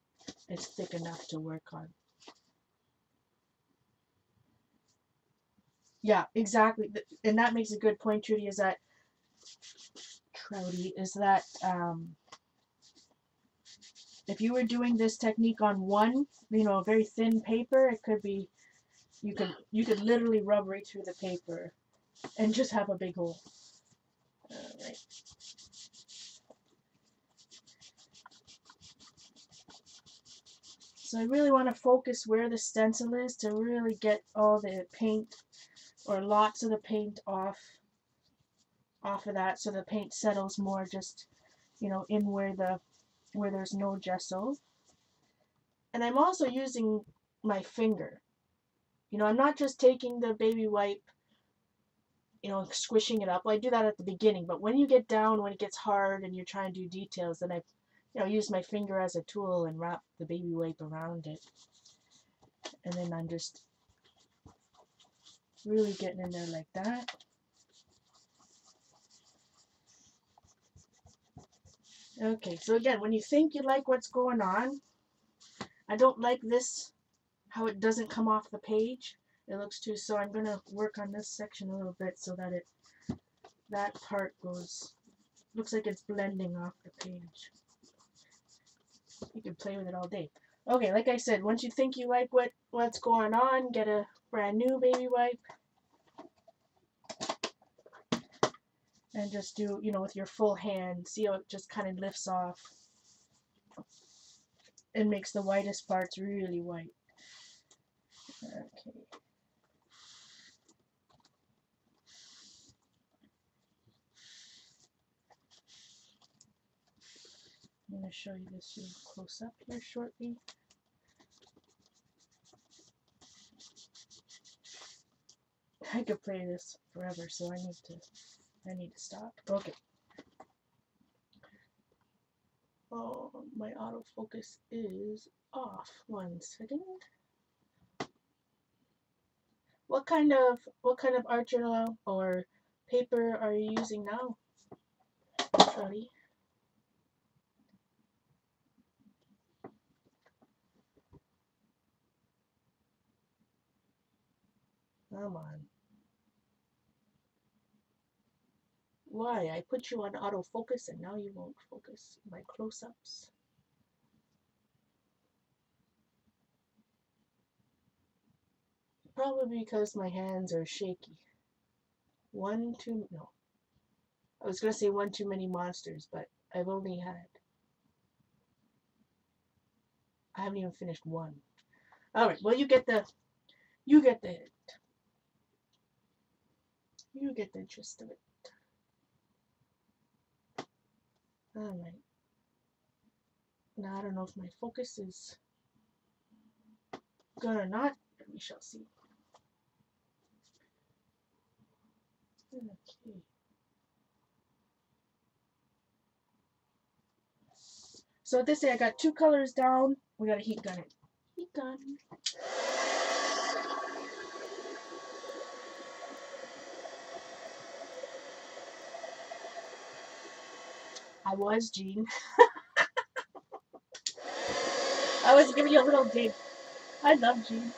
it's thick enough to work on. Yeah, exactly. And that makes a good point, Trudy, is that if you were doing this technique on one, a very thin paper, it could be, you could literally rub right through the paper and just have a big hole. Alright. So I really want to focus where the stencil is to really get all the paint or lots of the paint off of that, so the paint settles more just, in where there's no gesso. And I'm also using my finger. I'm not just taking the baby wipe, squishing it up. Well, I do that at the beginning, but when you get down, when it gets hard and you're trying to do details, then I you know, use my finger as a tool and wrap the baby wipe around it. And then I'm just really getting in there like that. Okay, so again, when you think you like what's going on, I don't like this, how it doesn't come off the page. It looks too, so I'm going to work on this section a little bit so that that part goes, looks like it's blending off the page. You can play with it all day. Okay, like I said, once you think you like what's going on, get a brand new baby wipe. And just do, you know, with your full hand, see how it just kind of lifts off and makes the whitest parts really white. Okay. I'm going to show you this really close up here shortly. I could play this forever, so I need to stop. Okay. Oh, my autofocus is off. 1 second. What kind of art journal or paper are you using now, Charlie? Come on. Why? I put you on autofocus and now you won't focus my close-ups. Probably because my hands are shaky. No. I was going to say one too many monsters, but I haven't even finished one. Alright, well you get the gist of it. Alright. Now I don't know if my focus is good or not, but we shall see. Okay. So at this day I got 2 colors down. We got a heat gun it. Heat gun. I was Jean. I was giving you a little dig. I love Jean.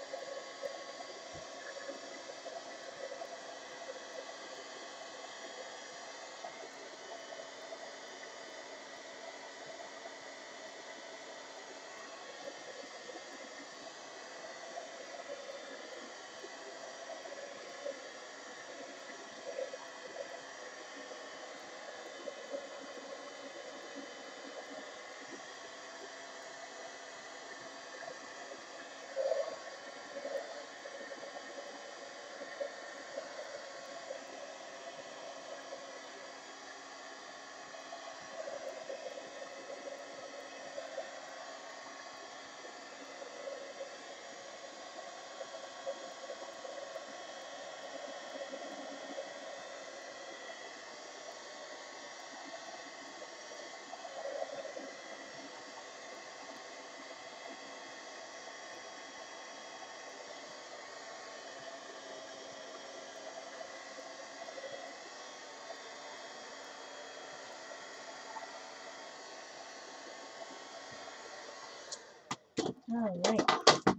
Alright. I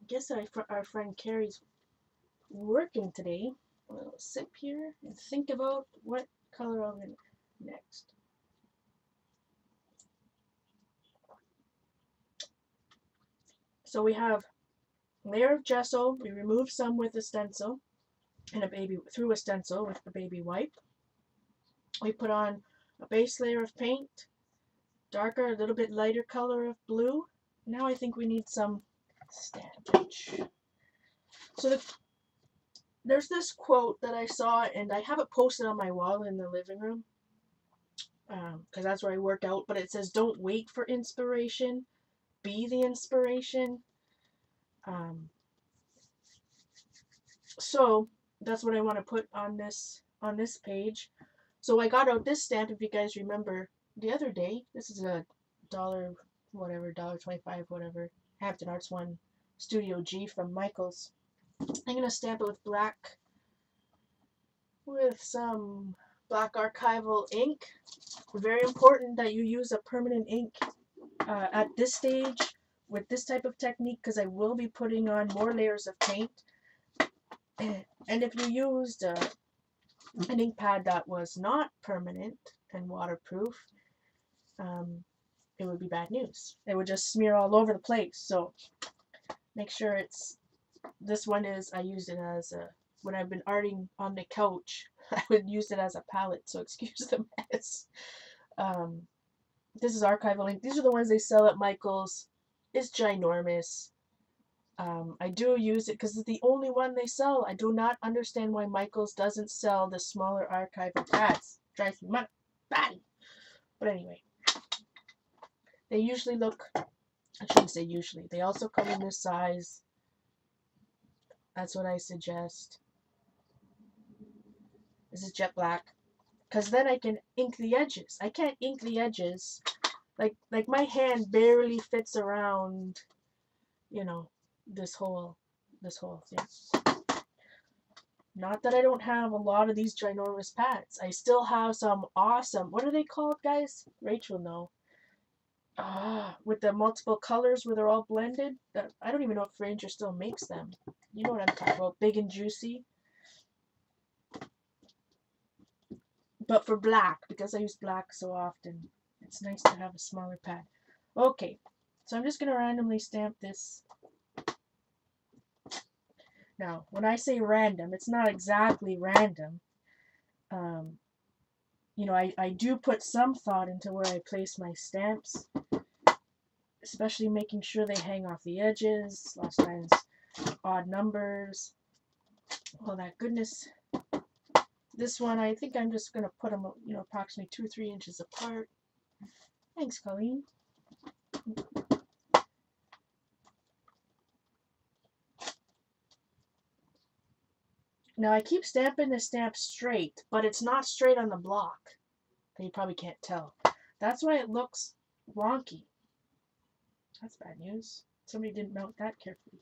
guess our friend Carrie's working today. I'll sit here and think about what color I'm going to next. So we have a layer of gesso. We remove some with a stencil and through a stencil with the baby wipe. We put on a base layer of paint, darker, a little bit lighter color of blue. Now I think we need some stampage. So there's this quote that I saw, and I have it posted on my wall in the living room because that's where I work out, but it says, don't wait for inspiration, be the inspiration. So that's what I want to put on this page. So I got out this stamp, if you guys remember the other day. This is a dollar, whatever, $1.25, whatever. Hampton Arts one, Studio G from Michaels. I'm going to stamp it with black, with some black archival ink. Very important that you use a permanent ink at this stage with this type of technique, because I will be putting on more layers of paint. And if you used an ink pad that was not permanent and waterproof, it would be bad news. It would just smear all over the place. So make sure it's, this one is, I used it as a, when I've been arting on the couch, I would use it as a palette, so excuse the mess. This is archival ink. These are the ones they sell at Michaels. It's ginormous. I do use it because it's the only one they sell. I do not understand why Michaels doesn't sell the smaller archival pads. Drives me batty. But anyway, they usually look, I shouldn't say usually, they also come in this size. That's what I suggest. This is jet black, because then I can ink the edges. I can't ink the edges. Like my hand barely fits around, you know, this whole thing. Not that I don't have a lot of these ginormous pads. I still have some awesome, what are they called, guys? Rachel know. With the multiple colors where they're all blended. I don't even know if Ranger still makes them. You know what I'm talking about. Big and juicy. But for black, because I use black so often, it's nice to have a smaller pad. Okay, so I'm just going to randomly stamp this. Now, when I say random, it's not exactly random. You know, I do put some thought into where I place my stamps, especially making sure they hang off the edges, lots of times odd numbers, all that goodness. This one, I think I'm just going to put them, you know, approximately 2 or 3 inches apart. Thanks, Colleen. Now, I keep stamping the stamp straight, but it's not straight on the block. You probably can't tell. That's why it looks wonky. That's bad news. Somebody didn't mount that carefully.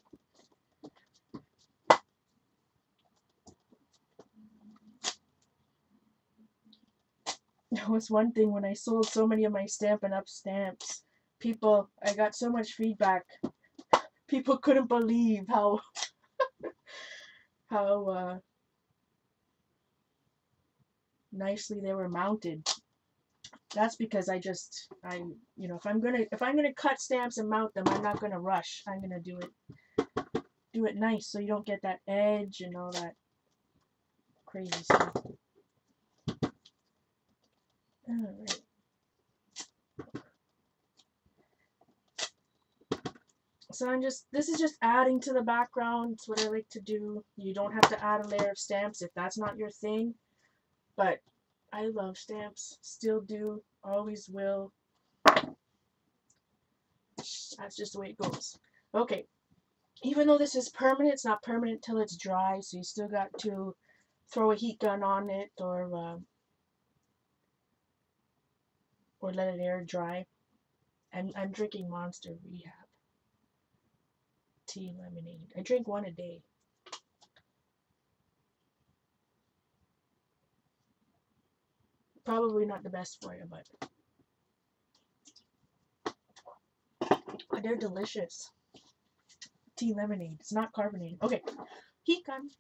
That was one thing when I sold so many of my Stampin' Up! Stamps. I got so much feedback. People couldn't believe how nicely they were mounted. That's because you know, if I'm gonna cut stamps and mount them, I'm not gonna rush. I'm gonna do it nice, so you don't get that edge and all that crazy stuff. All right. So this is just adding to the background. It's what I like to do. You don't have to add a layer of stamps if that's not your thing. But I love stamps. Still do. Always will. That's just the way it goes. Okay. Even though this is permanent, it's not permanent till it's dry. So you still got to throw a heat gun on it or let it air dry. I'm drinking Monster Rehab tea lemonade. I drink one a day. Probably not the best for you, but they're delicious. Tea lemonade. It's not carbonated. Okay, heat gun.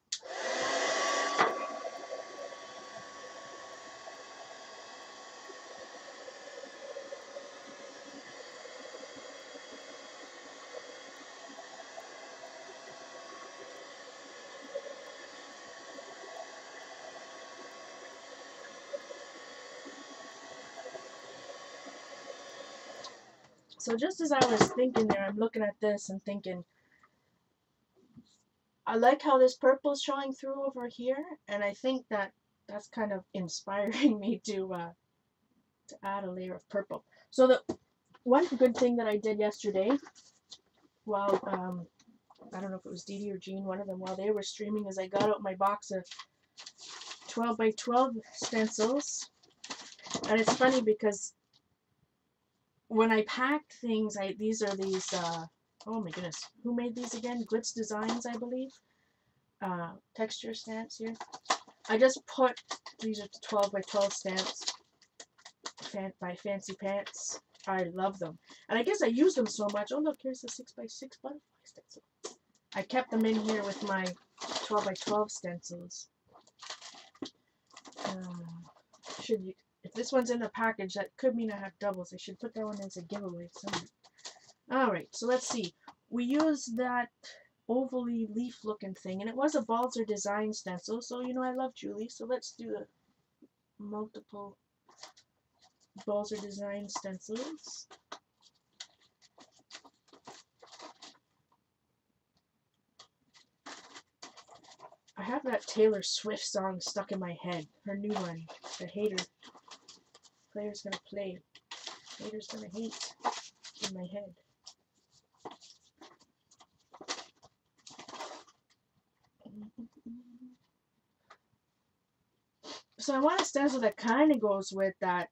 So just as I was thinking there, I'm looking at this and thinking, I like how this purple is showing through over here, and I think that's kind of inspiring me to add a layer of purple. So the one good thing that I did yesterday, while I don't know if it was Dee Dee or Jean, one of them, while they were streaming, is I got out my box of 12 by 12 stencils, and it's funny because when I packed things, these are these, oh my goodness, who made these again? Glitz Designs, I believe. Texture stamps here. I just put, these are 12 by 12 stamps by Fancy Pants. I love them. And I guess I use them so much. Oh look, here's the 6 by 6 butterfly stencil. I kept them in here with my 12 by 12 stencils. If this one's in the package, that could mean I have doubles. I should put that one as a giveaway somewhere. Alright, so let's see. We used that ovally leaf looking thing, and it was a Balzer design stencil, so you know I love Julie, so let's do the multiple Balzer design stencils. I have that Taylor Swift song stuck in my head, her new one, The Hater. Player's gonna play, hater's gonna hate, in my head. So I want a stencil that kind of goes with that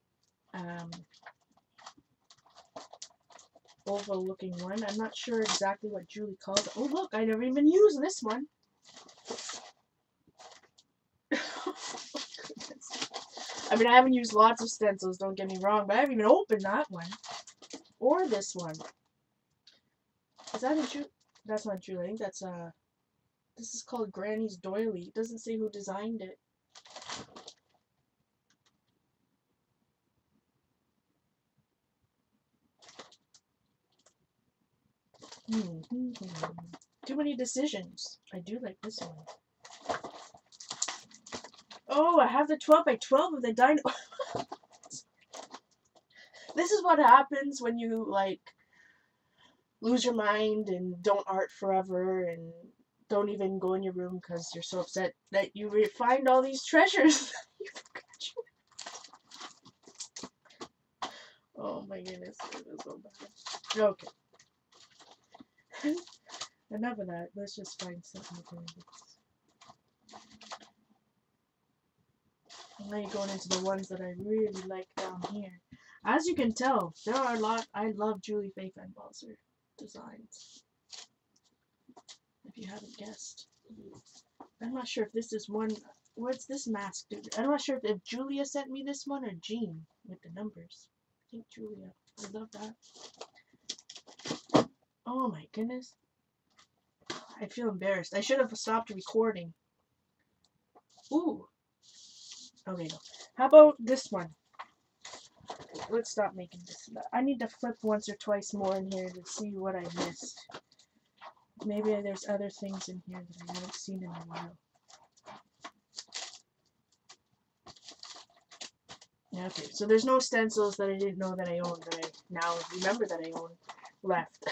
oval looking one. I'm not sure exactly what Julie called it. Oh look, I never even used this one. I mean, I haven't used lots of stencils, don't get me wrong, but I haven't even opened that one. Or this one. Is that a Julie? That's not Julie. I think that's this is called Granny's Doily. It doesn't say who designed it. Too many decisions. I do like this one. Oh, I have the 12 by 12 of the dino. This is what happens when you, like, lose your mind and don't art forever and don't even go in your room because you're so upset that you find all these treasures. Oh my goodness, it was so bad. Okay. Enough of that. Let's just find something to do. Now you're going into the ones that I really like down here. As you can tell, there are a lot. I love Julie Faye Van Balzer designs. If you haven't guessed. I'm not sure if this is one. What's this mask do? I'm not sure if Julia sent me this one or Jean with the numbers. I think Julia. I love that. Oh my goodness. I feel embarrassed. I should have stopped recording. Ooh. Okay, no. How about this one? Let's stop making this. I need to flip once or twice more in here to see what I missed. Maybe there's other things in here that I haven't seen in a while. Okay, so there's no stencils that I didn't know that I owned that I now remember that I own left.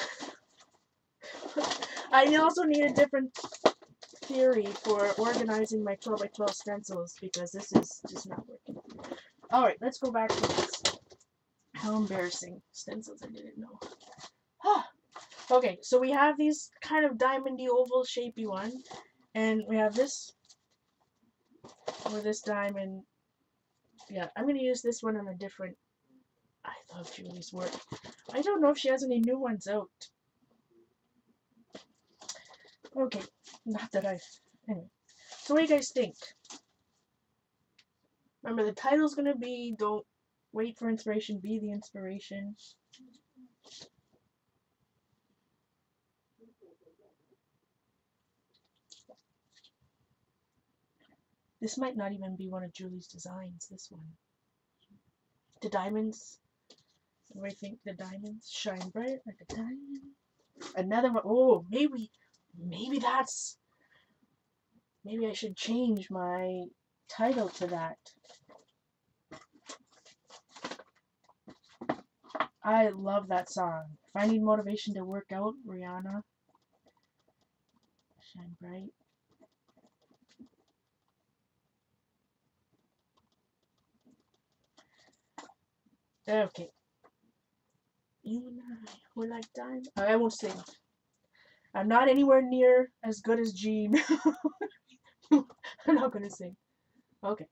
I also need a different theory for organizing my 12 by 12 stencils because this is just not working. Alright, let's go back to this. How embarrassing. Stencils I didn't know. Okay, so we have these kind of diamondy oval shapey one, and we have this or this diamond. Yeah, I'm going to use this one on a different. I love Julie's work. I don't know if she has any new ones out. Okay, not that anyway. So what do you guys think? Remember, the title's going to be Don't Wait for Inspiration, Be the Inspiration. This might not even be one of Julie's designs, this one. The diamonds. What do you think? The diamonds shine bright like a diamond. Another one. Oh, maybe that's. Maybe I should change my title to that. I love that song. If I need motivation to work out, Rihanna. Shine bright. Okay. You and I were like diamonds. I won't sing. I'm not anywhere near as good as Jean. I'm not gonna sing. Okay.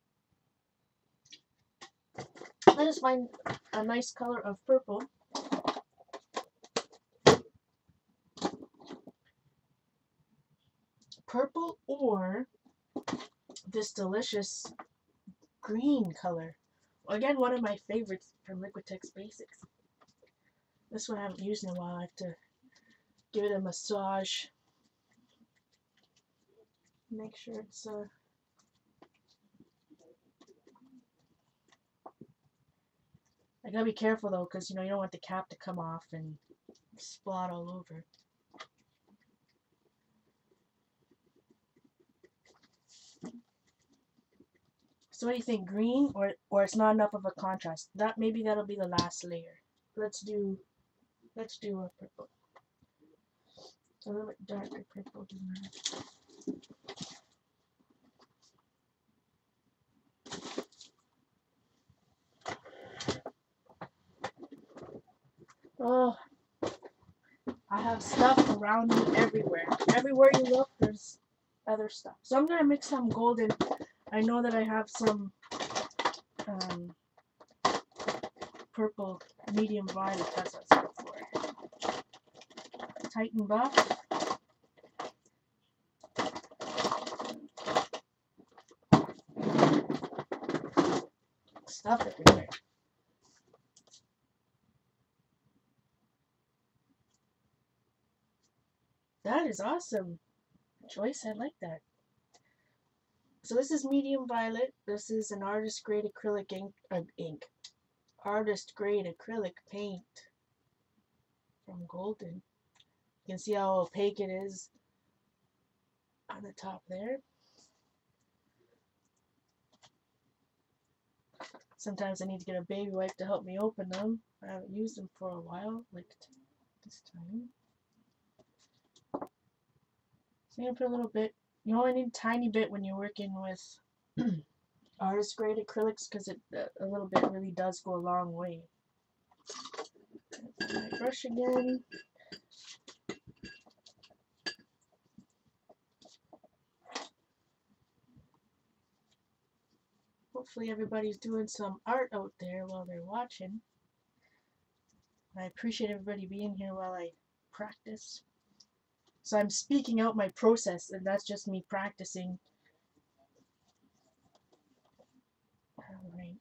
Let us find a nice color of purple. purple or this delicious green color. Again, one of my favorites from Liquitex Basics. This one I haven't used in a while. I have to give it a massage. Make sure it's I gotta be careful though, because you know you don't want the cap to come off and splot all over. So what do you think, green or it's not enough of a contrast? Maybe that'll be the last layer. Let's do a purple. A little bit darker purple than that. Oh, I have stuff around me everywhere. Everywhere you look, there's other stuff. So I'm gonna mix some golden. I know that I have some purple medium violet. That's what I was looking for. Tighten buff. Stuff everywhere. That is awesome, Joyce. I like that. So this is medium violet. This is an artist grade acrylic ink. Artist grade acrylic paint from Golden. You can see how opaque it is on the top there. Sometimes I need to get a baby wipe to help me open them. I haven't used them for a while, like this time. So I'm going to put a little bit. You only need a tiny bit when you're working with artist grade acrylics, because a little bit really does go a long way. My brush again. Hopefully everybody's doing some art out there while they're watching. I appreciate everybody being here while I practice. So I'm speaking out my process, and that's just me practicing. Alright.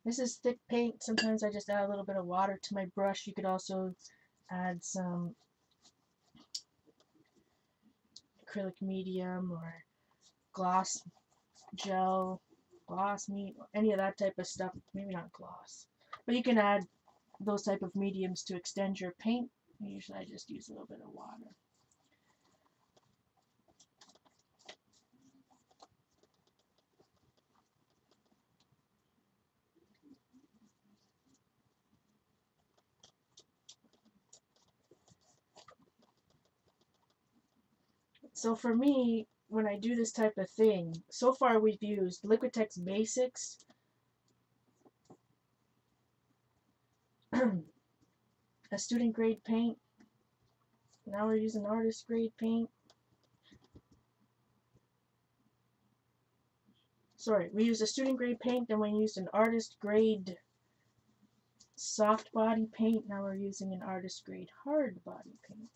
This is thick paint. Sometimes I just add a little bit of water to my brush. You could also add some acrylic medium or gloss gel, gloss meat, any of that type of stuff. Maybe not gloss, but you can add those type of mediums to extend your paint. Usually I just use a little bit of water. So for me, when I do this type of thing, so far we've used Liquitex Basics, a student grade paint. Now we're using artist grade paint. Sorry, we used a student grade paint, then we used an artist grade soft body paint. Now we're using an artist grade hard body paint.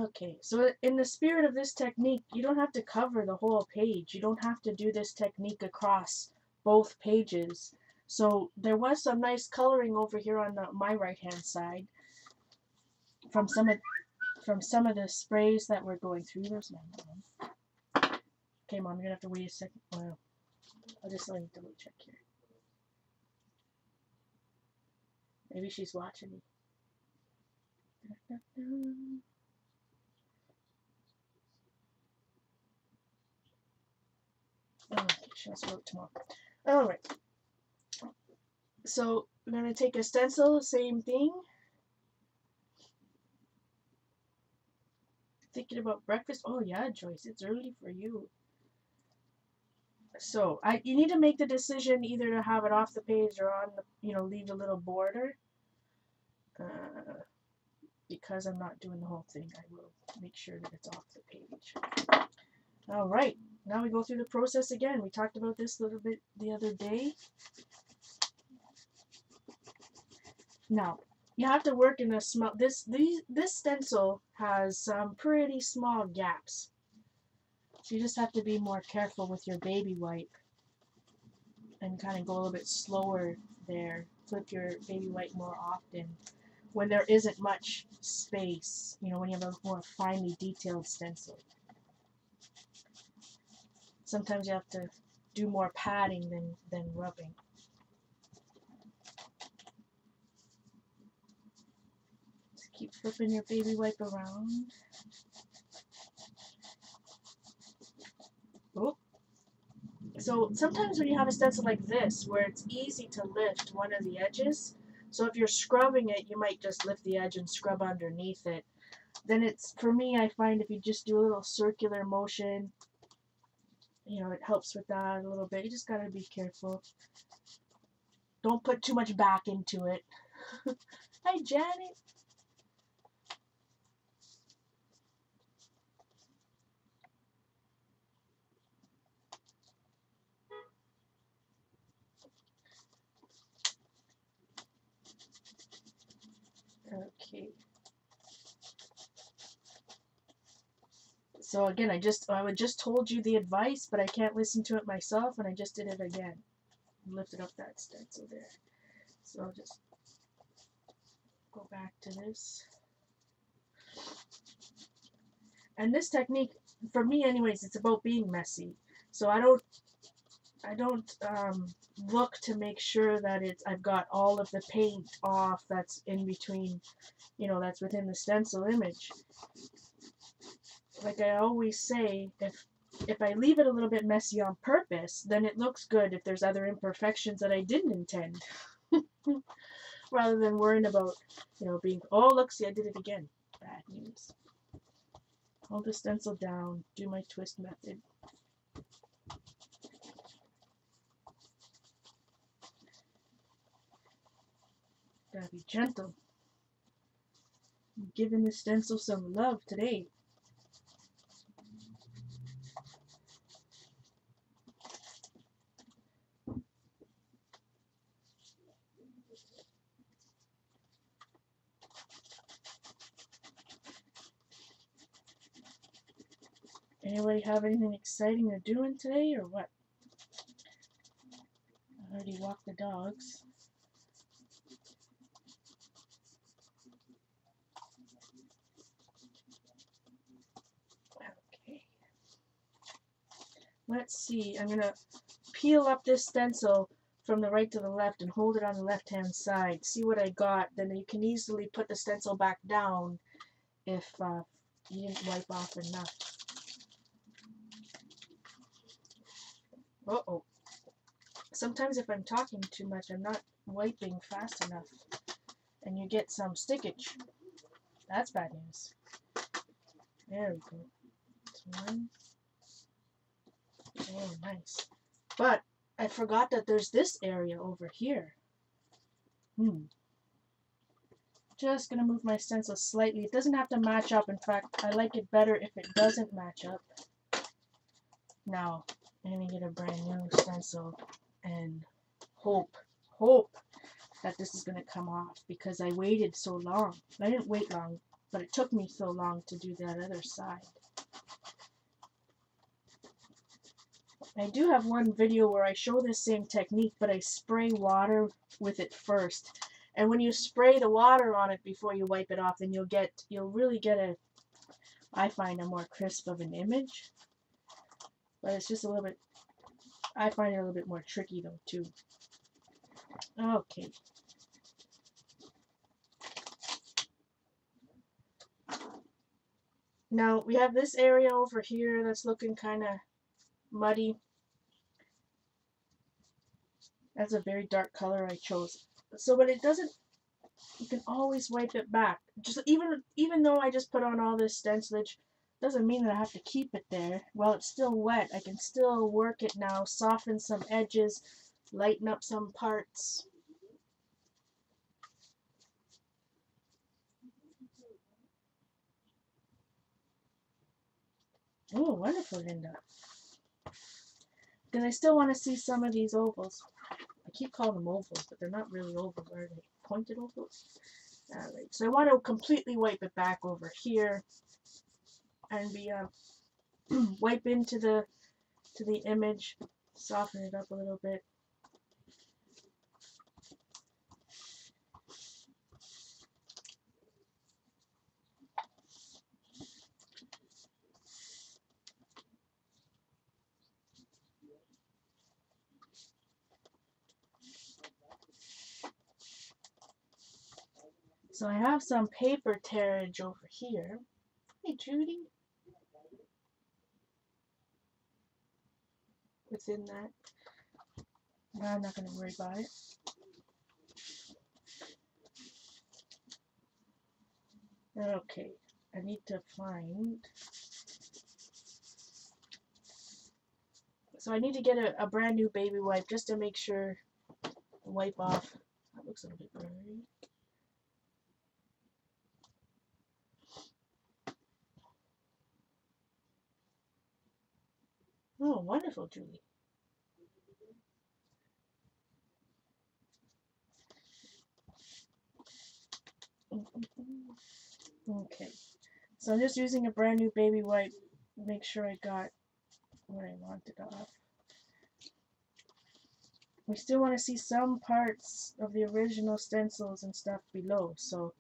Okay, so in the spirit of this technique, you don't have to cover the whole page. You don't have to do this technique across both pages. So there was some nice coloring over here on my right hand side from some of the sprays that we're going through. There's my mom. Okay, Mom, you're gonna have to wait a second. Well, I'll just let me double check here. Maybe she's watching me. Okay, she has to work tomorrow. Alright. So we're going to take a stencil, same thing. Thinking about breakfast? Oh yeah, Joyce, it's early for you. So you need to make the decision either to have it off the page or on the, leave a little border. Because I'm not doing the whole thing, I will make sure that it's off the page. Alright, now we go through the process again. We talked about this a little bit the other day. Now, you have to work in a small, this stencil has some pretty small gaps. So you just have to be more careful with your baby wipe and kind of go a little bit slower there. Flip your baby wipe more often when there isn't much space, you know, when you have a more finely detailed stencil. Sometimes you have to do more padding than rubbing. Just keep flipping your baby wipe around. Oh. So sometimes when you have a stencil like this, where it's easy to lift one of the edges, so if you're scrubbing it, you might just lift the edge and scrub underneath it. Then it's, for me, I find if you just do a little circular motion, you know, it helps with that a little bit. You just gotta be careful. Don't put too much back into it. Hi, Janet. Okay. So again, I just told you the advice, but I can't listen to it myself, and I just did it again. Lifted up that stencil there. So I'll just go back to this. And this technique, for me anyways, it's about being messy. So I don't look to make sure that I've got all of the paint off that's in between, you know, that's within the stencil image. Like I always say, if I leave it a little bit messy on purpose, then it looks good if there's other imperfections that I didn't intend. Rather than worrying about, you know, being, oh, look, see, I did it again. Bad news. Hold the stencil down, do my twist method. Gotta be gentle. I'm giving the stencil some love today. Anybody have anything exciting they're doing today or what? I already walked the dogs. Okay. Let's see. I'm going to peel up this stencil from the right to the left and hold it on the left hand side. See what I got. Then you can easily put the stencil back down if you didn't wipe off enough. Uh-oh. Sometimes if I'm talking too much, I'm not wiping fast enough, and you get some stickage. That's bad news. There we go. That's one. Oh, nice. But I forgot that there's this area over here. Just gonna move my stencil slightly. It doesn't have to match up. In fact, I like it better if it doesn't match up. Now, I'm gonna get a brand new stencil and hope that this is gonna come off, because I waited so long. I didn't wait long, but it took me so long to do that other side. I do have one video where I show this same technique, but I spray water with it first. And when you spray the water on it before you wipe it off, then you'll really get I find a more crisp of an image. But it's just a little bit, I find it a little bit more tricky though too. Okay. Now we have this area over here that's looking kind of muddy. That's a very dark color I chose. So when it doesn't, you can always wipe it back. Just even though I just put on all this stencilage, doesn't mean that I have to keep it there. While it's still wet, I can still work it now, soften some edges, lighten up some parts. Oh, wonderful, Linda. Because I still want to see some of these ovals. I keep calling them ovals, but they're not really ovals, are they? Pointed ovals? Alright, so I want to completely wipe it back over here and be wipe into the image, soften it up a little bit. So I have some paper terrage over here. Hey, Judy. Within that. No, I'm not going to worry about it. Okay, I need to find... So I need to get a brand new baby wipe just to make sure, wipe off. That looks a little bit blurry. Oh, wonderful, Julie. Okay, so I'm just using a brand new baby wipe. Make sure I got what I wanted off. We still want to see some parts of the original stencils and stuff below, so,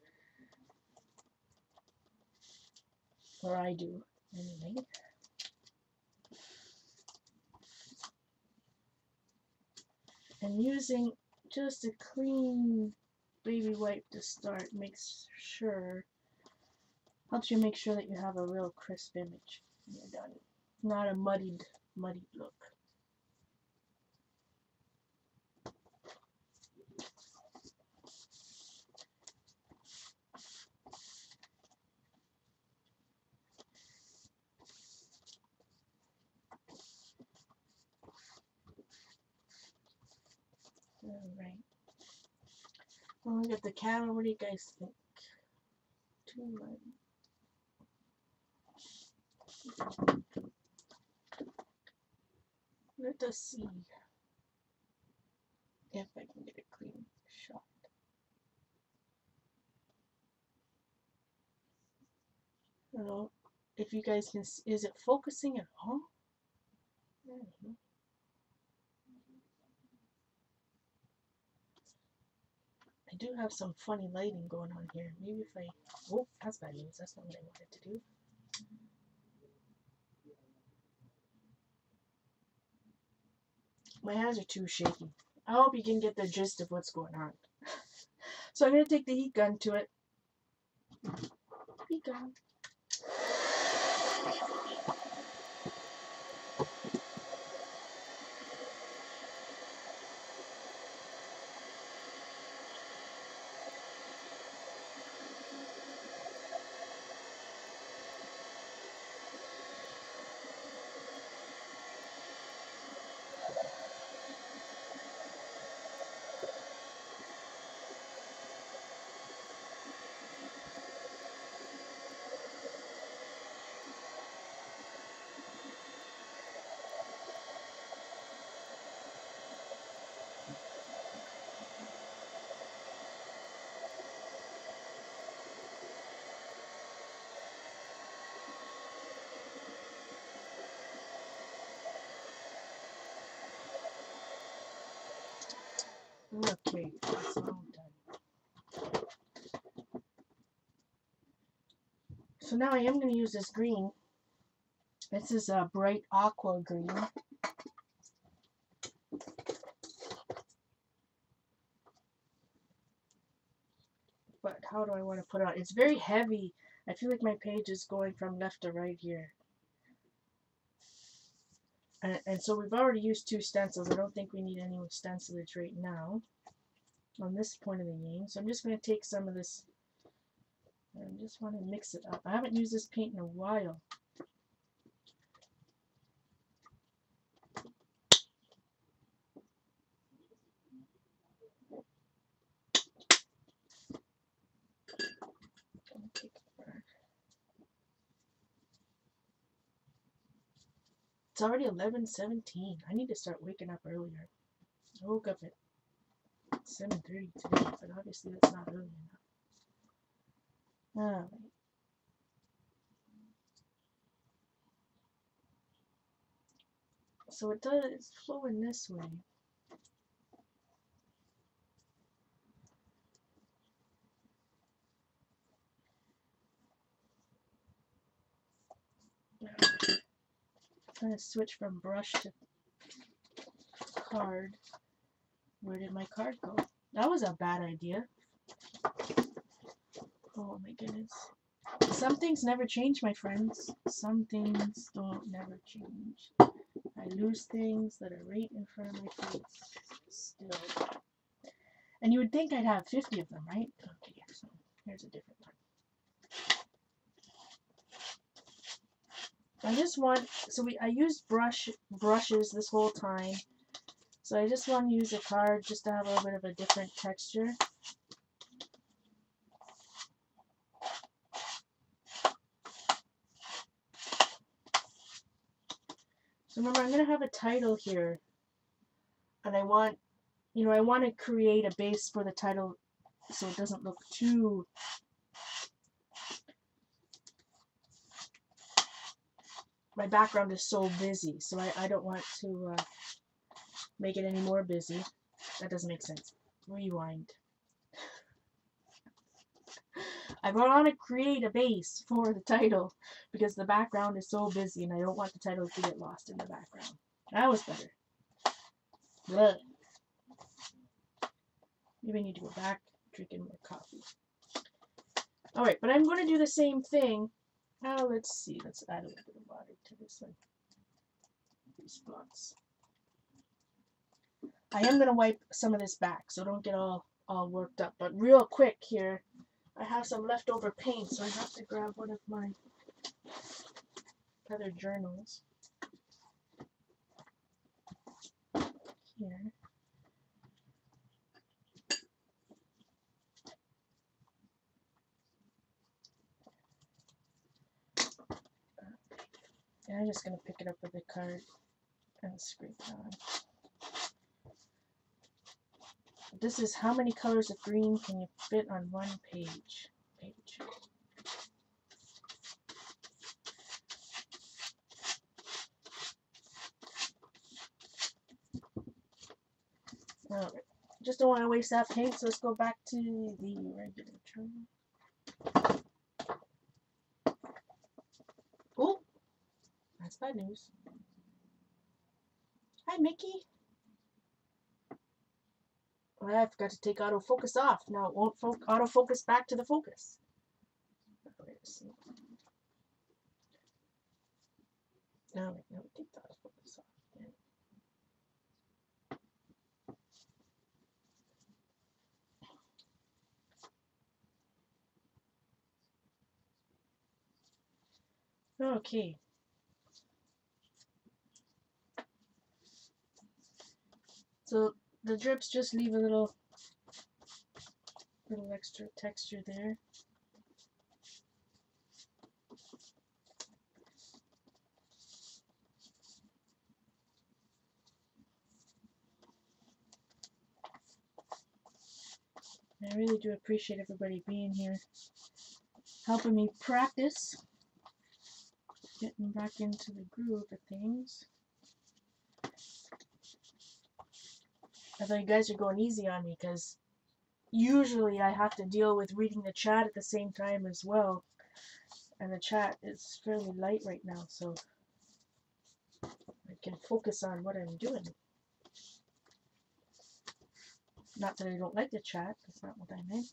or I do, anyway. And using just a clean baby wipe to start makes sure, helps you make sure that you have a real crisp image when you're done. Not a muddied look. Alright. Well, look at the camera. What do you guys think? Too light. Let us see if I can get a clean shot. I don't know if you guys can see. Is it focusing at all? I don't know. I do have some funny lighting going on here. Maybe if I... Oh, that's bad news. That's not what I wanted to do. My hands are too shaky. I hope you can get the gist of what's going on. So I'm going to take the heat gun to it. Heat gun. Okay, that's all done. So now I am going to use this green. This is a bright aqua green. But how do I want to put it on? It's very heavy. I feel like my page is going from left to right here. And so we've already used 2 stencils. I don't think we need any stencilage right now on this point of the game. So I'm just going to take some of this and just want to mix it up. I haven't used this paint in a while. It's already 11:17. I need to start waking up earlier. I woke up at 7:30 today, but obviously that's not early enough. Alright. So it's flowing this way. I'm trying to switch from brush to card. Where did my card go? That was a bad idea. Oh my goodness. Some things never change, my friends. Some things don't never change. I lose things that are right in front of my face still. And you would think I'd have 50 of them, right? Okay, so here's a different one. I just want, so I used brushes this whole time. So I just want to use a card just to have a little bit of a different texture. So remember, I'm going to have a title here. And I want, I want to create a base for the title so it doesn't look too... My background is so busy, so I don't want to make it any more busy. That doesn't make sense. Rewind. I want to create a base for the title because the background is so busy and I don't want the title to get lost in the background. That was better. Blech. Maybe I need to go back drinking more coffee. Alright, but I'm going to do the same thing. Now let's see. Let's add a little bit of water to this one. These spots. I am going to wipe some of this back so don't get all worked up. But real quick here, I have some leftover paint, so I have to grab one of my other journals. Here. And I'm just going to pick it up with a card and scrape it on. This is how many colors of green can you fit on one page. Alright. Just don't want to waste that paint, so let's go back to the regular journal. Oh, that's bad news. Hi, Mickey. Well, I forgot to take autofocus off. Now it won't autofocus back to the focus. Now we take the autofocus off again. Okay. So the drips just leave a little extra texture there. I really do appreciate everybody being here, helping me practice, getting back into the groove of things. I thought you guys are going easy on me because usually I have to deal with reading the chat at the same time as well. And the chat is fairly light right now, so I can focus on what I'm doing. Not that I don't like the chat, that's not what I meant.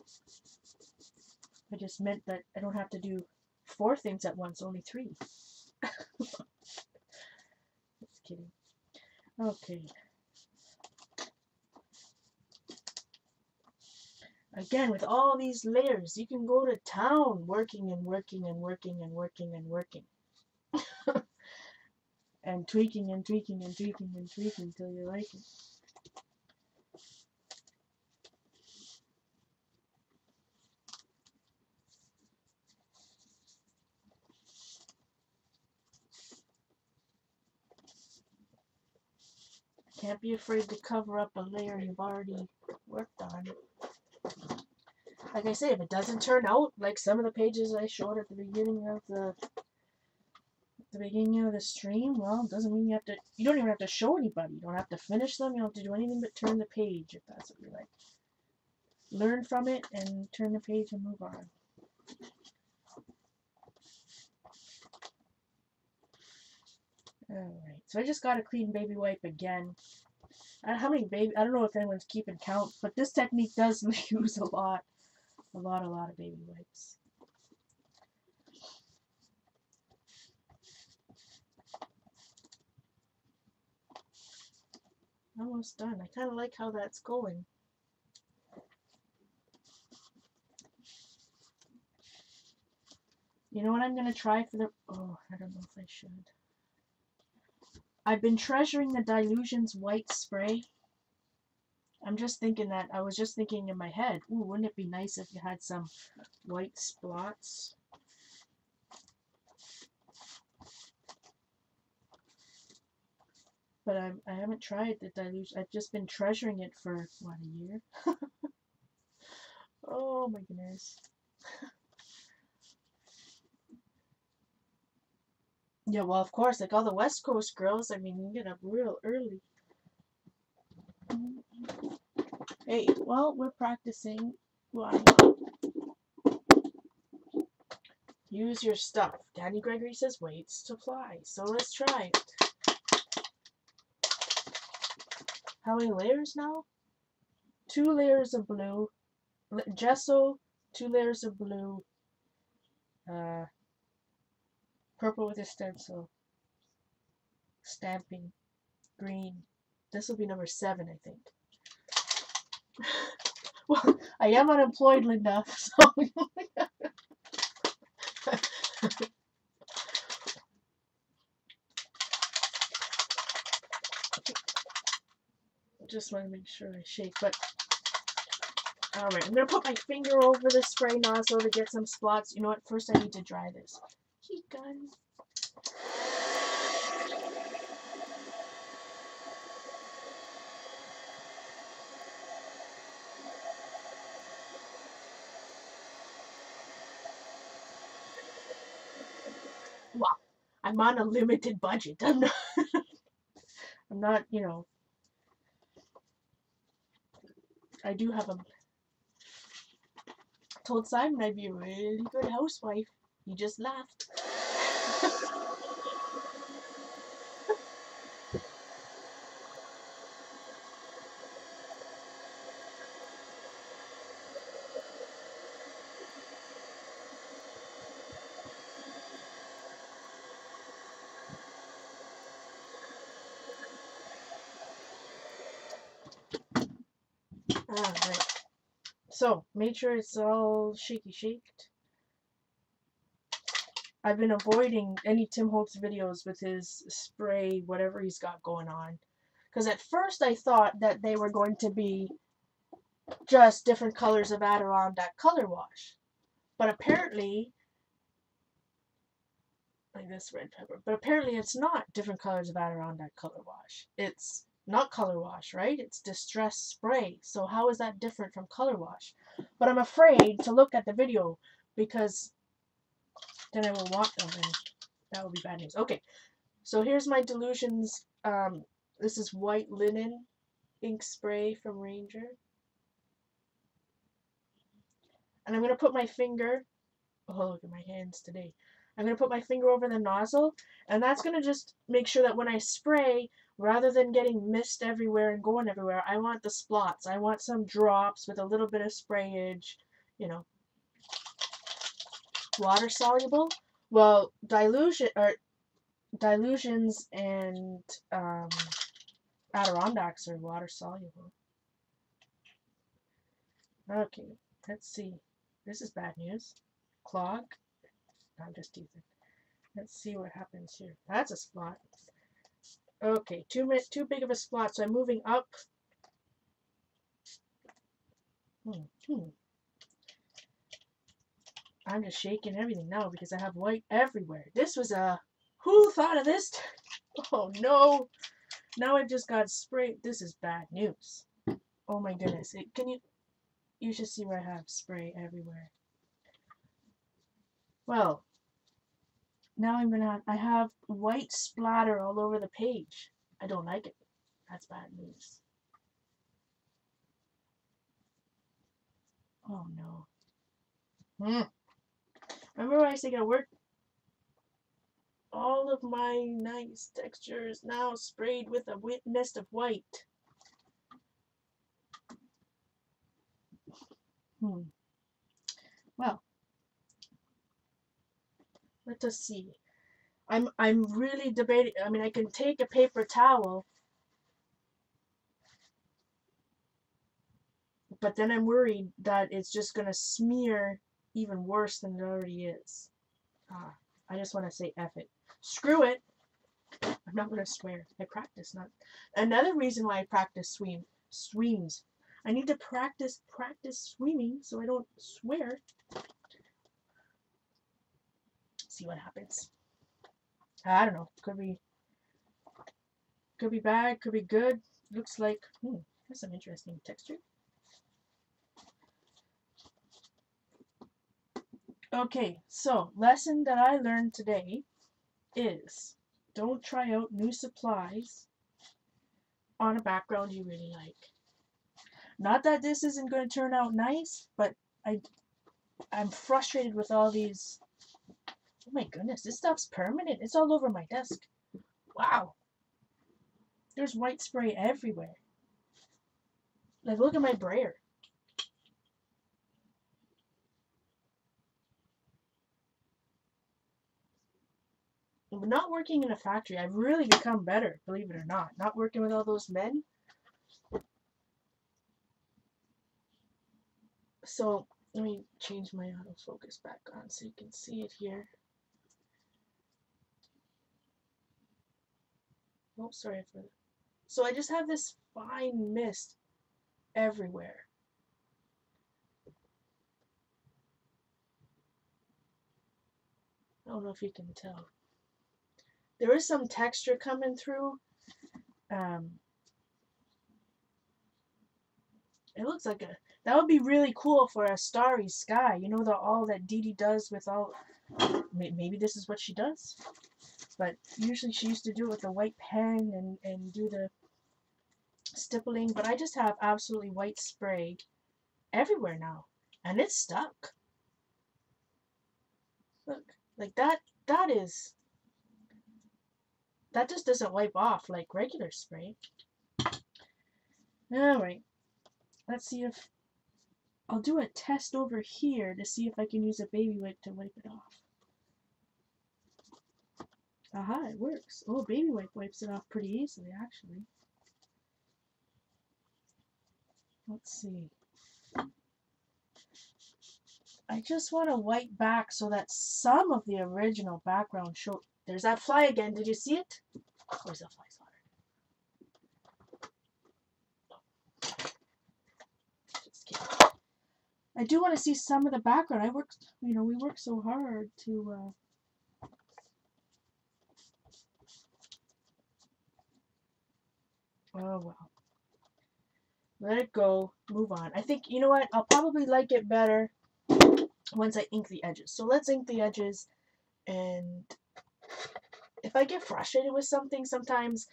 I just meant that I don't have to do 4 things at once, only 3. Just kidding. Okay. Again, with all these layers, you can go to town working and working and working and working and working. And tweaking and tweaking and tweaking and tweaking until you like it. Can't be afraid to cover up a layer you've already worked on. like I say, if it doesn't turn out like some of the pages I showed at the beginning of the stream, well, it doesn't mean you don't even have to show anybody. You don't have to finish them. You don't have to do anything but turn the page if that's what you like. Learn from it and turn the page and move on. Alright, so I just got a clean baby wipe again. I don't know if anyone's keeping count, but this technique does use a lot of baby wipes. Almost done. I kind of like how that's going. You know what I'm going to try for the... Oh, I don't know if I should. I've been treasuring the Dylusions white spray. I'm just thinking that, I was just thinking in my head, ooh, wouldn't it be nice if you had some white splots? But I haven't tried the Dylusion. I've just been treasuring it for, what, a year? Oh my goodness. Yeah, well, of course, like all the West Coast girls, I mean, you get up real early. Hey, well, we're practicing. Why not? Use your stuff. Danny Gregory says weights to fly, so let's try it. How many layers now? 2 layers of blue. Gesso, 2 layers of blue. Purple with a stencil. Stamping. Green. This will be number 7, I think. Well, I am unemployed, Linda, so... Just want to make sure I shake, but... Alright, I'm going to put my finger over the spray nozzle to get some spots. You know what? First I need to dry this. Heat gun. Well, I'm on a limited budget. I'm not, you know... I do have a... Told Simon I'd be a really good housewife. He just laughed. Alright. So, make sure it's all shaky shaked. I've been avoiding any Tim Holtz videos with his spray, whatever he's got going on. Because at first I thought that they were going to be just different colors of Adirondack color wash. But apparently, like this red pepper, but apparently it's not different colors of Adirondack color wash. It's not color wash, right? It's distress spray. So how is that different from color wash? But I'm afraid to look at the video because then I will want them and that will be bad news. Okay, so here's my Dylusions. This is white linen ink spray from Ranger. And I'm going to put my finger, oh look at my hands today. I'm going to put my finger over the nozzle, and that's going to just make sure that when I spray, rather than getting mist everywhere and going everywhere, I want the splots. I want some drops with a little bit of sprayage, you know. Water soluble? Well, Dylusions and Adirondacks are water soluble. Okay, let's see. This is bad news. Clog. I'm just teasing. Let's see what happens here. That's a spot. Okay, too big of a spot, so I'm moving up. I'm just shaking everything now because I have white everywhere. This was a... Who thought of this? Oh no! Now I've just got sprayed. This is bad news. Oh my goodness. Can you... you should see where I have spray everywhere. Well, now I have white splatter all over the page. I don't like it. That's bad news. Oh no. Remember when I said I work? All of my nice textures now sprayed with a mist of white. Well, let us see. I'm really debating. I mean, I can take a paper towel, but then I'm worried that it's just gonna smear even worse than it already is. I just want to say F it. Screw it. I'm not gonna swear. I practice. Not another reason why I practice swims. I need to practice swimming so I don't swear. See what happens. I don't know. Could be bad. Could be good. Looks like that's some interesting texture. Okay, so lesson that I learned today is don't try out new supplies on a background you really like. Not that this isn't going to turn out nice, but I'm frustrated with all these. Oh my goodness, this stuff's permanent. It's all over my desk. Wow. There's white spray everywhere. Like, look at my brayer. Not working in a factory, I've really become better, believe it or not. Not working with all those men. So, let me change my autofocus back on so you can see it here. Oh, sorry for that. So I just have this fine mist everywhere. I don't know if you can tell. There is some texture coming through. It looks like that would be really cool for a starry sky. You know, all that Dee Dee does with all. Maybe this is what she does, but usually she used to do it with a white pen and do the stippling. But I just have absolutely white spray everywhere now, and it's stuck. Look, like that. That just doesn't wipe off like regular spray. Alright, let's see if I'll do a test over here to see if I can use a baby wipe to wipe it off. Aha, it works. Oh, baby wipe wipes it off pretty easily, actually. Let's see. I just want to wipe back so that some of the original background show. There's that fly again. Did you see it? Where's that fly swatter? Just kidding. I do want to see some of the background. We work so hard to. Oh well. Let it go. Move on. I think, you know what? I'll probably like it better once I ink the edges. So let's ink the edges. And if I get frustrated with something, sometimes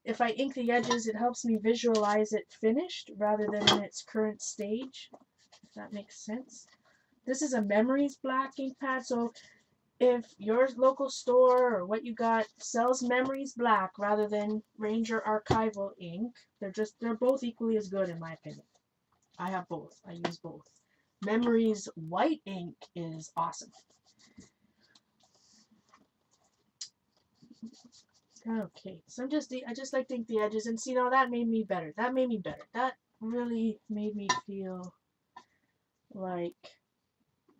if I ink the edges, it helps me visualize it finished rather than in its current stage. If that makes sense. This is a Memories black ink pad. So if your local store or what you got sells Memories black rather than Ranger archival ink, they're both equally as good in my opinion. I have both. I use both. Memories white ink is awesome. Okay, so I just like to ink the edges, and see, now that made me better. That made me better. That really made me feel like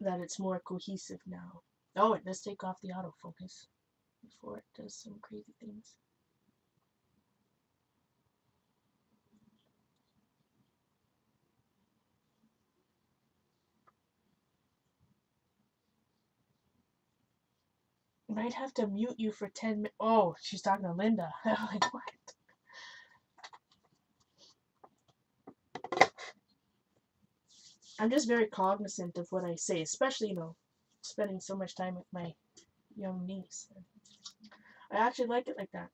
that it's more cohesive now. Oh, it does take off the autofocus before it does some crazy things. Might have to mute you for 10 minutes. Oh, she's talking to Linda. I'm like, what? I'm just very cognizant of what I say, especially, you know, spending so much time with my young niece. I actually like it like that.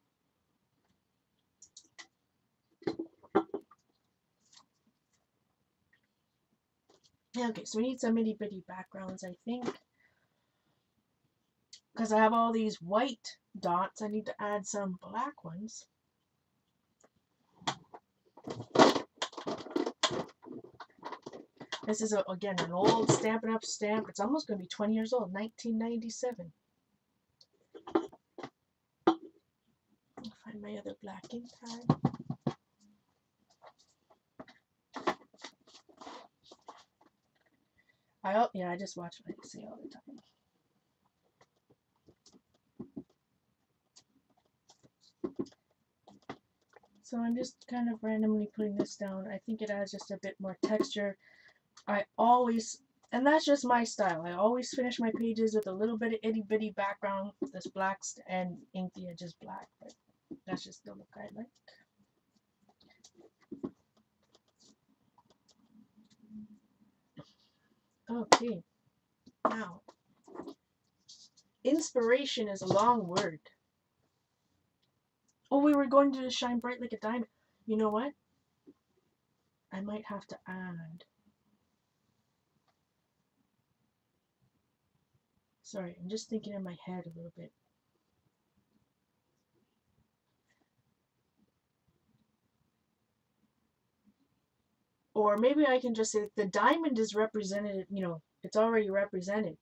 Yeah, okay, so we need some itty bitty backgrounds, I think. Because I have all these white dots, I need to add some black ones. This is, again, an old Stampin' Up! Stamp. It's almost going to be 20 years old, 1997. I'll find my other black ink pad. I just watch what I say all the time. So I'm just kind of randomly putting this down. I think it adds just a bit more texture. I always, and that's just my style, I always finish my pages with a little bit of itty bitty background, this black, and ink the edges black, but that's just the look I like. Okay, now, inspiration is a long word. Oh, we were going to shine bright like a diamond. You know what? I might have to add. Sorry, I'm just thinking in my head a little bit. Or maybe I can just say the diamond is represented, you know, it's already represented.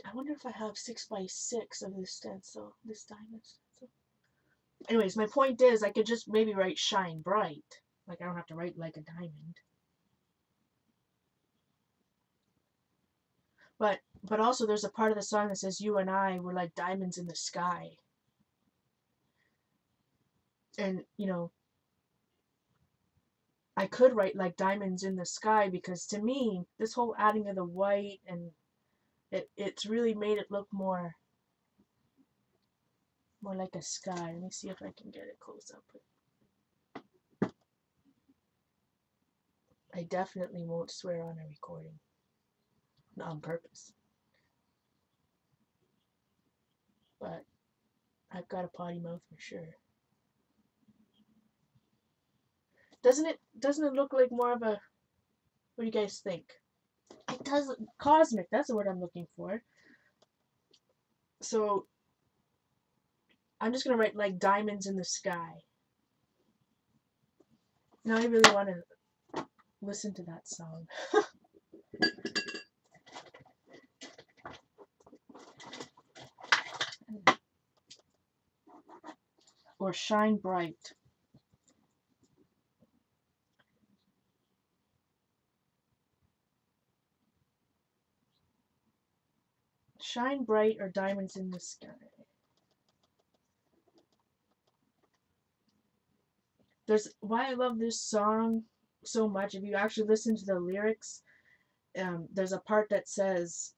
I wonder if I have 6x6 of this stencil, this diamond stencil. Anyways, my point is I could just maybe write shine bright. Like I don't have to write like a diamond. But also there's a part of the song that says you and I were like diamonds in the sky. And, you know, I could write like diamonds in the sky because to me, this whole adding of the white and it's really made it look more like a sky. Let me see if I can get it close up. I definitely won't swear on a recording. Not on purpose. But I've got a potty mouth for sure. Doesn't it look like more of a, what do you guys think? It does, cosmic, that's the word I'm looking for. So I'm just gonna write like diamonds in the sky. Now I really want to listen to that song. Or shine bright. Shine bright or diamonds in the sky. There's why I love this song so much. If you actually listen to the lyrics, there's a part that says,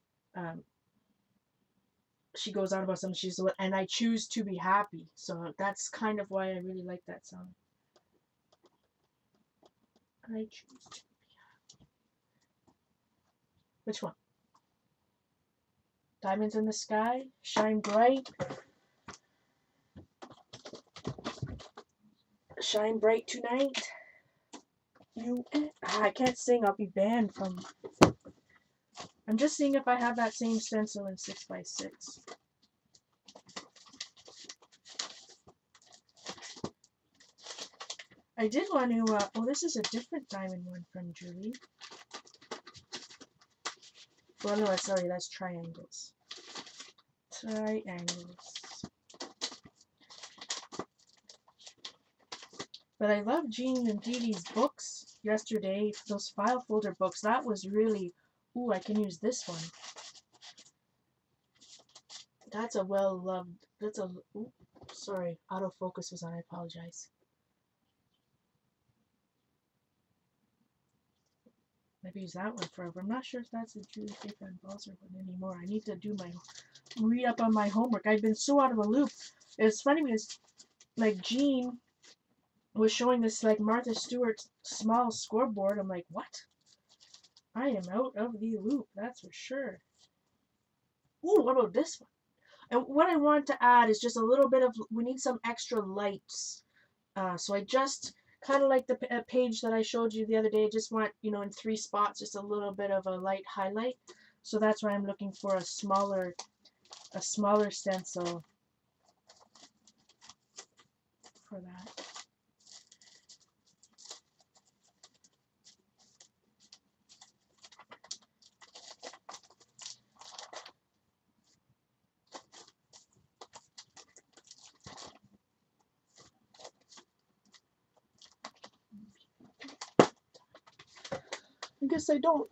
she goes on about something. She's and I choose to be happy. So that's kind of why I really like that song. I choose to be happy. Which one? Diamonds in the sky, shine bright. Shine bright tonight. I can't sing. I'll be banned from. I'm just seeing if I have that same stencil in 6x6. I did want to. Oh, this is a different diamond one from Julie. Well, no, sorry, that's triangles. Triangles. But I love Jean and Dee Dee's books yesterday, those file folder books. That was really, ooh, I can use this one. That's a well-loved, that's a, ooh, sorry, autofocus was on, I apologize. Maybe use that one forever. I'm not sure if that's a Julie K. Van Balzer one anymore. I need to do my, read up on my homework. I've been so out of a loop. It's funny because, like, Jean was showing this like Martha Stewart small scoreboard. I'm like, what? I am out of the loop, that's for sure. Ooh, what about this one? And what I want to add is just a little bit of, we need some extra lights. So I just, kind of like the page that I showed you the other day, I just want, you know, in 3 spots, just a little bit of a light highlight. So that's why I'm looking for a smaller stencil for that. I guess I don't.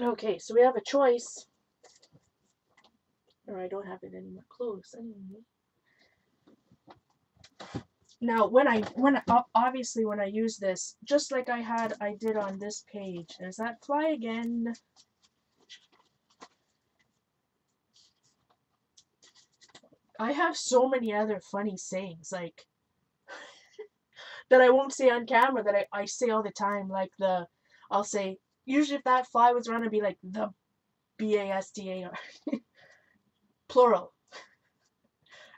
Okay, so we have a choice. Or I don't have it anymore close anyway. Now, obviously when I use this, just like I did on this page, there's that fly again. I have so many other funny sayings, like, that I won't say on camera that I say all the time, like I'll say, usually if that fly was around, I'd be like, the BASTAR. Plural.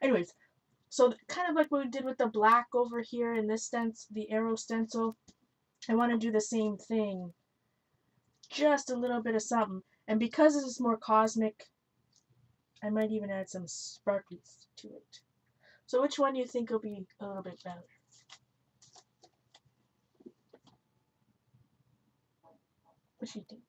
Anyways, so kind of like what we did with the black over here in this stencil, the arrow stencil, I want to do the same thing. Just a little bit of something. And because this is more cosmic, I might even add some sparkles to it. So which one do you think will be a little bit better? What do you think?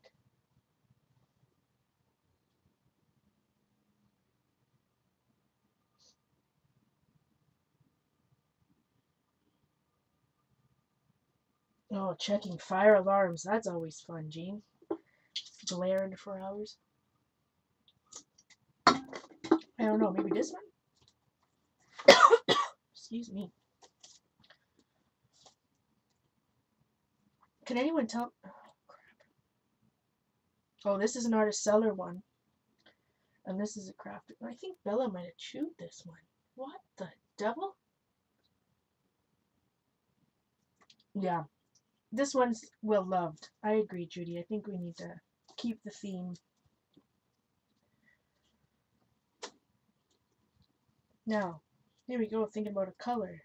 Oh, checking fire alarms. That's always fun, Jean. Glaring for hours. I don't know, maybe this one? Excuse me. Can anyone tell? Oh, crap. Oh, this is an artist seller one. And this is a crafted. I think Bella might have chewed this one. What the devil? Yeah. This one's well loved. I agree, Judy. I think we need to keep the theme. Now, here we go, thinking about a color.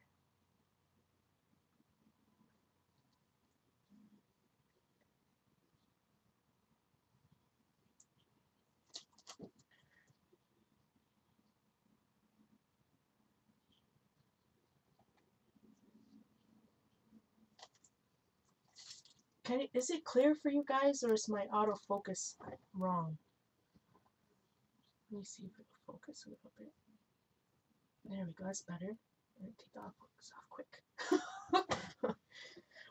Is it clear for you guys, or is my autofocus wrong? Let me see if it'll focus a little bit. There we go, that's better. I'm going to take the autofocus off quick.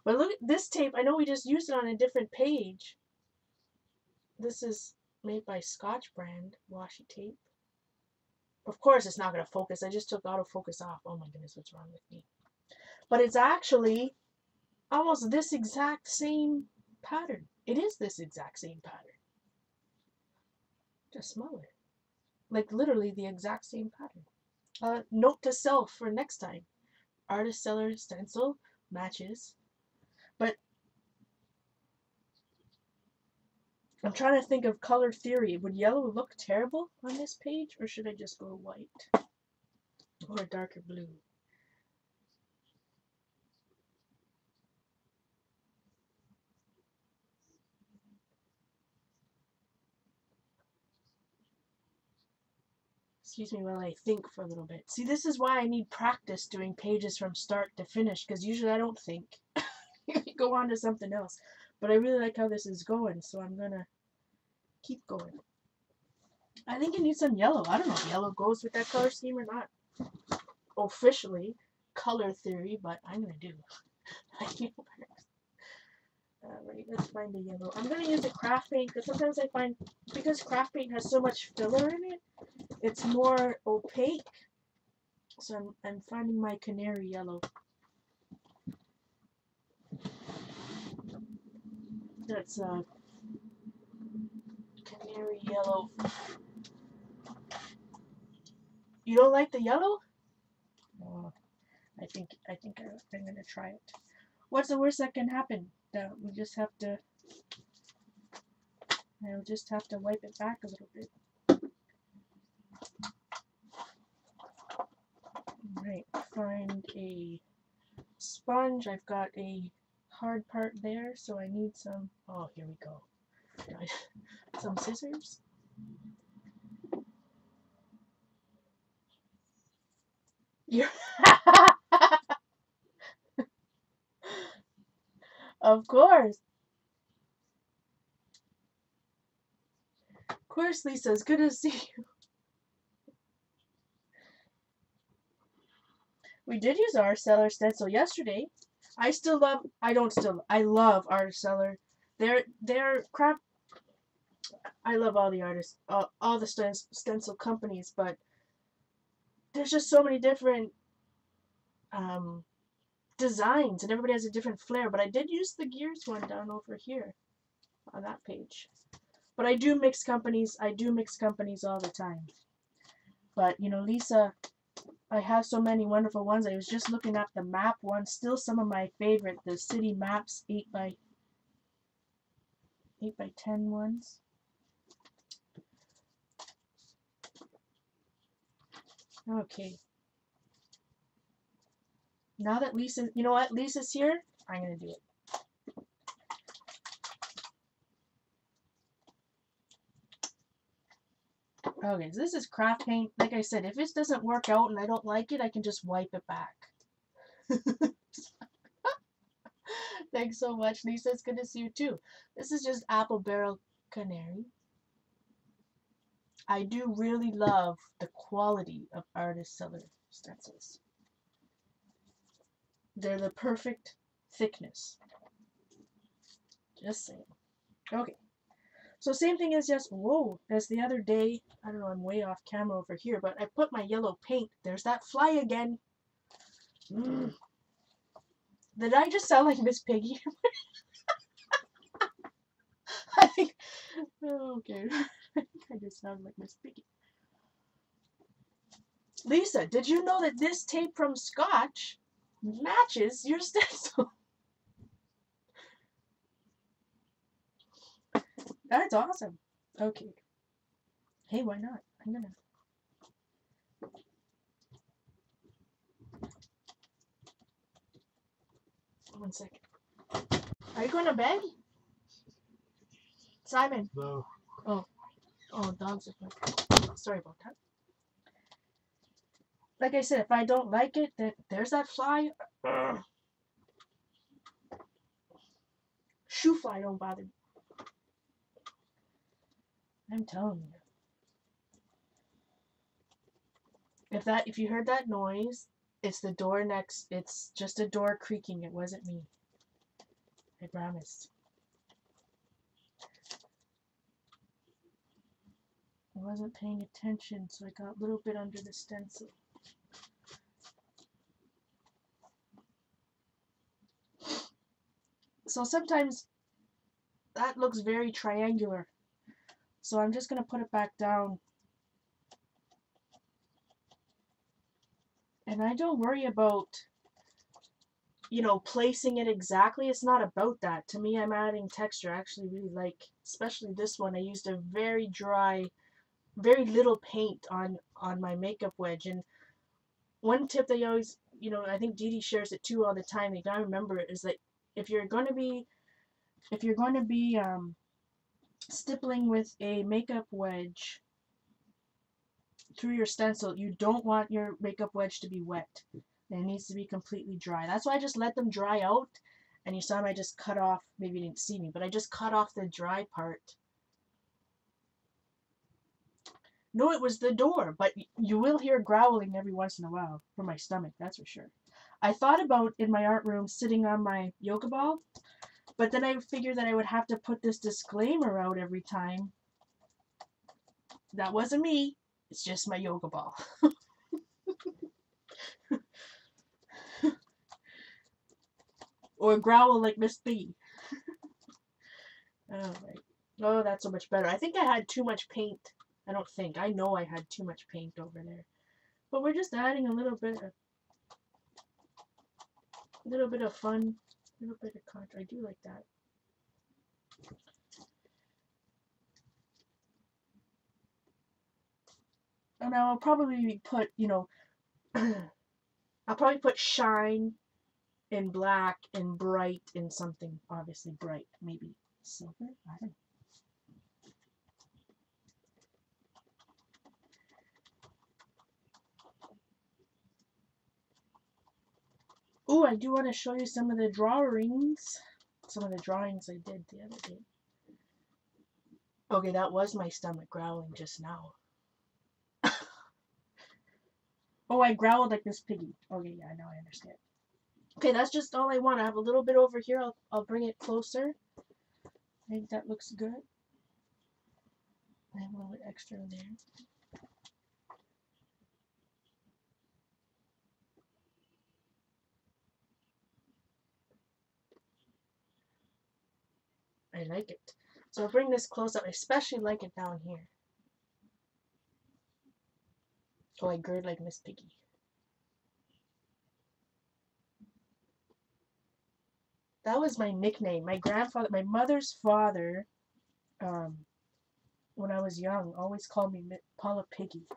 But look at this tape. I know we just used it on a different page. This is made by Scotch brand washi tape. Of course it's not going to focus. I just took autofocus off. Oh my goodness, what's wrong with me? But it's actually almost this exact same pattern. It is this exact same pattern. Just smaller. Like literally the exact same pattern. Note to self for next time. Artist seller stencil matches. But I'm trying to think of color theory. Would yellow look terrible on this page, or should I just go white? Or a darker blue? Excuse me while I think for a little bit. See, this is why I need practice doing pages from start to finish, because usually I don't think. Go on to something else. But I really like how this is going, so I'm gonna keep going. I think it needs some yellow. I don't know if yellow goes with that color scheme or not. Officially, color theory, but I'm gonna do. Alright, let's find the yellow. I'm gonna use a craft paint, because sometimes I find, because craft paint has so much filler in it, it's more opaque. So I'm finding my canary yellow. That's canary yellow. You don't like the yellow? Oh, I think I'm gonna try it. What's the worst that can happen? That we just have to, I'll just have to wipe it back a little bit. Right, find a sponge. I've got a hard part there, so I need some, oh, here we go. Some scissors. You're Of course. Of course, Lisa. It's good to see you. We did use our seller stencil yesterday. I love Artist Seller. They're crap. I love all the artists, all the stencil companies, but there's just so many different um, designs, and everybody has a different flair. But I did use the Gears one down over here on that page. But I do mix companies. I do mix companies all the time. But you know, Lisa, I have so many wonderful ones. I was just looking at the map ones. Still some of my favorite, the city maps 8x10 ones. Okay. Now that Lisa, you know what? Lisa's here. I'm going to do it. Okay, so this is craft paint. Like I said, if this doesn't work out and I don't like it, I can just wipe it back. Thanks so much, Lisa. It's good to see you too. This is just Apple Barrel Canary. I do really love the quality of Artist Seller stencils. They're the perfect thickness. Just saying. Okay. So same thing as just, whoa, as the other day, I don't know, I'm way off camera over here, but I put my yellow paint. There's that fly again. Did I just sound like Miss Piggy? I think, okay, I think I just sound like Miss Piggy. Lisa, did you know that this tape from Scotch matches your stencil? That's awesome. Okay. Hey, why not? I'm gonna. One second. Are you going to bed? Simon? No. Oh, dogs are fine. Sorry about that. Like I said, if I don't like it, then there's that fly. Shoe fly don't bother me. I'm telling you. If you heard that noise, it's the door next. It's just a door creaking. It wasn't me. I promised. I wasn't paying attention, so I got a little bit under the stencil. So sometimes that looks very triangular. So I'm just going to put it back down. And I don't worry about, you know, placing it exactly. It's not about that. To me, I'm adding texture. I actually really like, especially this one. I used a very dry, very little paint on my makeup wedge. And one tip that you always, you know, I think Dee Dee shares it too all the time. You gotta remember is that if you're going to be stippling with a makeup wedge through your stencil, you don't want your makeup wedge to be wet. It needs to be completely dry. That's why I just let them dry out. And you saw I just cut off, maybe you didn't see me, but I just cut off the dry part. No, it was the door, but you will hear growling every once in a while from my stomach, that's for sure. I thought about in my art room sitting on my yoga ball, but then I figured that I would have to put this disclaimer out every time. That wasn't me. It's just my yoga ball. Or growl like Miss B. Alright. Oh, that's so much better. I think I had too much paint. I don't think. I know I had too much paint over there. But we're just adding a little bit of fun. A little bit of contour. I do like that. And I'll probably put, you know, I'll probably put shine in black and bright in something obviously bright. Maybe silver? I don't know. Oh, I do want to show you some of the drawings. Some of the drawings I did the other day. Okay, that was my stomach growling just now. Oh, I growled like this piggy. Okay, yeah, now I understand. Okay, that's just all I want. I have a little bit over here. I'll bring it closer. I think that looks good. I have a little bit extra there. I like it. So I'll bring this close up. I especially like it down here. Oh, I gird like Miss Piggy. That was my nickname. My grandfather, my mother's father, when I was young, always called me Paula Piggy.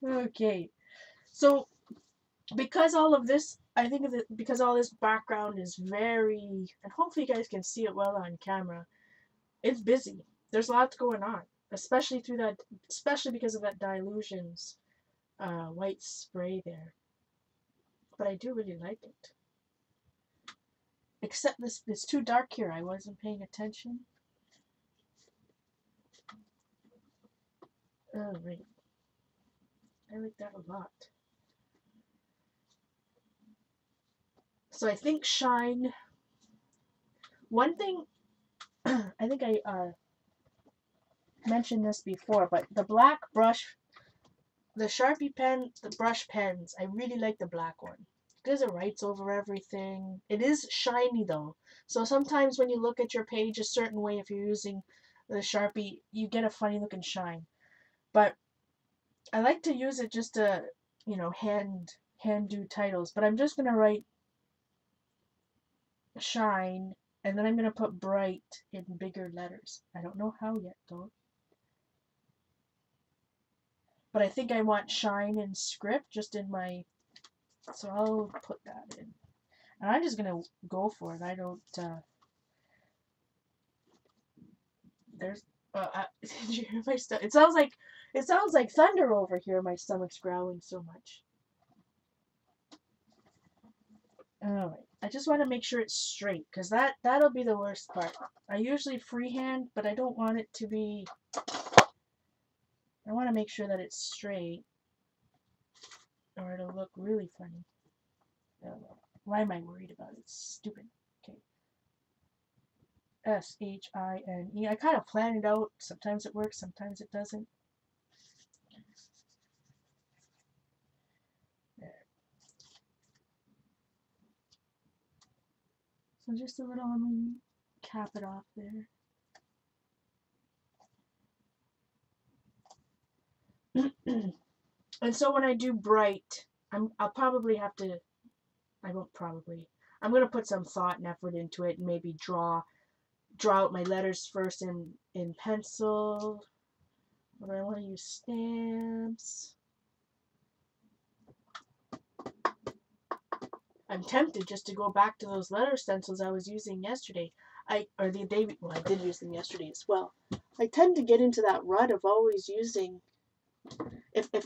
Okay, so because all of this, I think that because all this background is very, and hopefully you guys can see it well on camera, it's busy. There's lots going on, especially through that, especially because of that Dilutions white spray there. But I do really like it. Except this, it's too dark here. I wasn't paying attention. Oh, right. I like that a lot. So I think shine. One thing, I think I mentioned this before, but the black brush, the Sharpie pen, the brush pens, I really like the black one because it writes over everything. It is shiny though, so sometimes when you look at your page a certain way, if you're using the Sharpie, you get a funny looking shine. But I like to use it just to, you know, hand do titles. But I'm just gonna write shine, and then I'm gonna put bright in bigger letters. I don't know how yet though. But I think I want shine in script just in my, so I'll put that in. And I'm just gonna go for it. I don't, there's, did you hear my stomach? It sounds like thunder over here. My stomach's growling so much. Alright, I just want to make sure it's straight, because that'll be the worst part. I usually freehand, but I don't want it to be, I want to make sure that it's straight, or it'll look really funny. Why am I worried about it? It's stupid. Okay. S-H-I-N-E. I kind of plan it out. Sometimes it works, sometimes it doesn't. There. So just a little, let me cap it off there. And so when I do bright, I'll probably have to, I won't probably, I'm going to put some thought and effort into it and maybe draw out my letters first in pencil. But I want to use stamps. I'm tempted just to go back to those letter stencils I was using yesterday. I did use them yesterday as well. I tend to get into that rut of always using, if I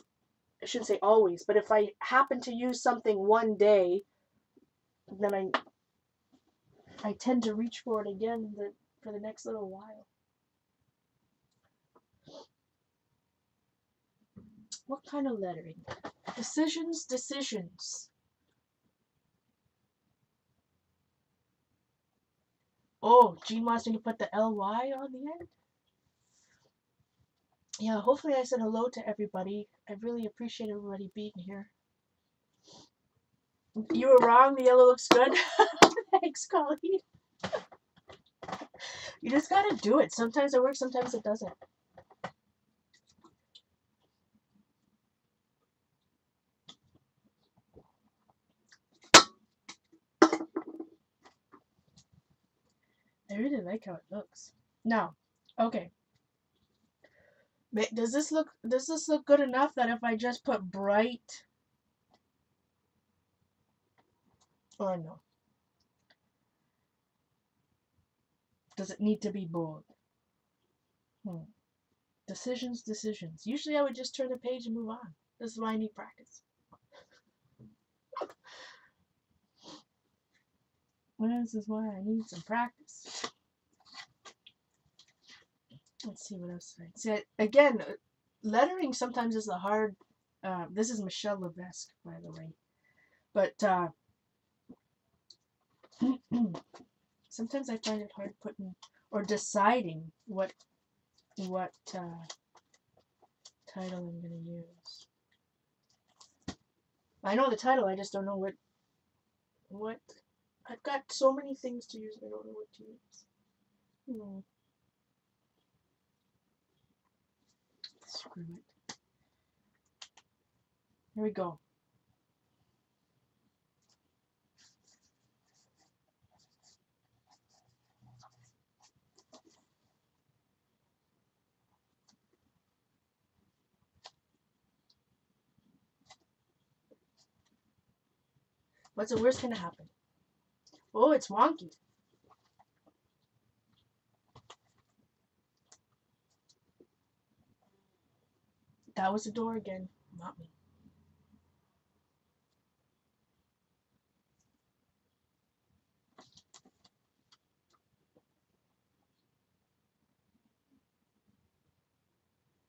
shouldn't say always, but if I happen to use something one day, then I tend to reach for it again for the next little while. What kind of lettering? Decisions. Oh, Jean wants me to put the LY on the end? Yeah, hopefully I said hello to everybody. I really appreciate everybody being here. You were wrong, the yellow looks good. Thanks, Colleen. You just gotta do it. Sometimes it works, sometimes it doesn't. really like how it looks. Now, okay. Does this look good enough that if I just put bright, or no? Does it need to be bold? Decisions. Usually I would just turn the page and move on. This is why I need practice. This is why I need some practice. Let's see what else. See, again, lettering sometimes is the hard. This is Michelle Levesque, by the way. But sometimes I find it hard putting or deciding what title I'm going to use. I know the title, I just don't know what. I've got so many things to use, I don't know what to use. Screw it. Here we go. What's the worst gonna happen? Oh, it's wonky. That was the door again, not me.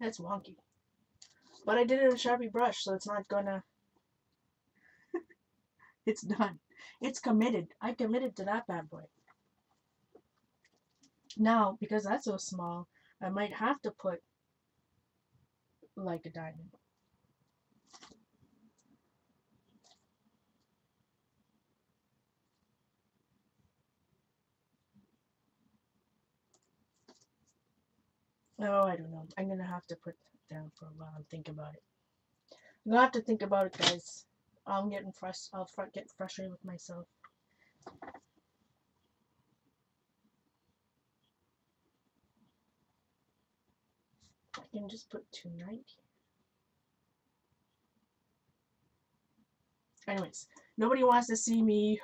That's wonky. But I did it with a Sharpie brush, so it's not gonna... It's done. It's committed. I committed to that bad boy. Now, because that's so small, I might have to put like a diamond. Oh, I don't know. I'm gonna have to put that down for a while and think about it. I'm gonna have to think about it, guys. I'm getting I'll get frustrated with myself. I can just put 290. Anyways, nobody wants to see me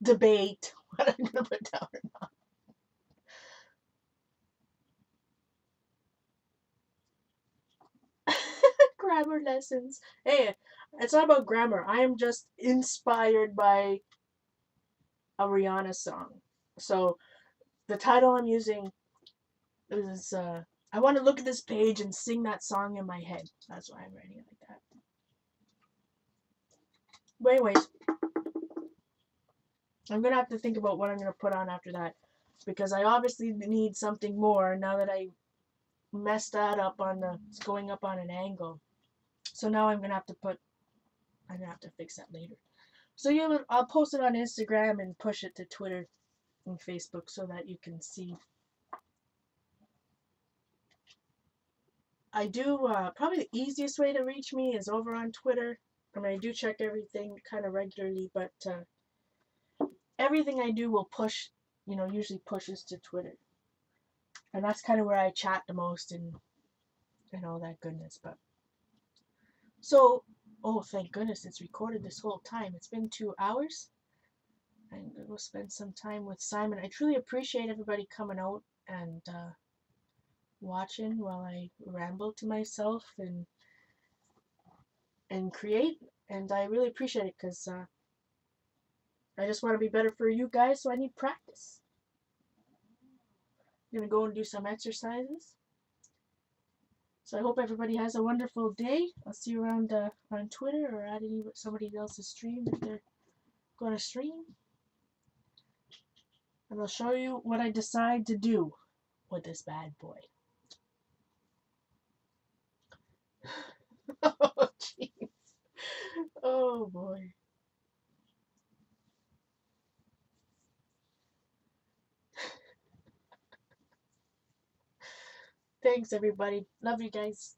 debate what I'm gonna put down or not. Grammar lessons. Hey, it's not about grammar. I am just inspired by a Rihanna song. So the title I'm using is I want to look at this page and sing that song in my head. That's why I'm writing it like that. But anyways, I'm gonna have to think about what I'm gonna put on after that, because I obviously need something more now that I messed that up on it's going up on an angle. So now I'm gonna have to fix that later. So I'll post it on Instagram and push it to Twitter and Facebook so that you can see. I do, probably the easiest way to reach me is over on Twitter. I mean, I do check everything kind of regularly, but everything I do will push, usually pushes to Twitter. And that's kind of where I chat the most and all that goodness. But so, oh, thank goodness it's recorded this whole time. It's been 2 hours. I'm going to go spend some time with Simon. I truly appreciate everybody coming out and watching while I ramble to myself and create. And I really appreciate it because I just want to be better for you guys, so I need practice. I'm going to go and do some exercises. So I hope everybody has a wonderful day. I'll see you around on Twitter or at somebody else's stream if they're going to stream. And I'll show you what I decide to do with this bad boy. Oh, jeez. Oh, boy. Thanks, everybody. Love you guys.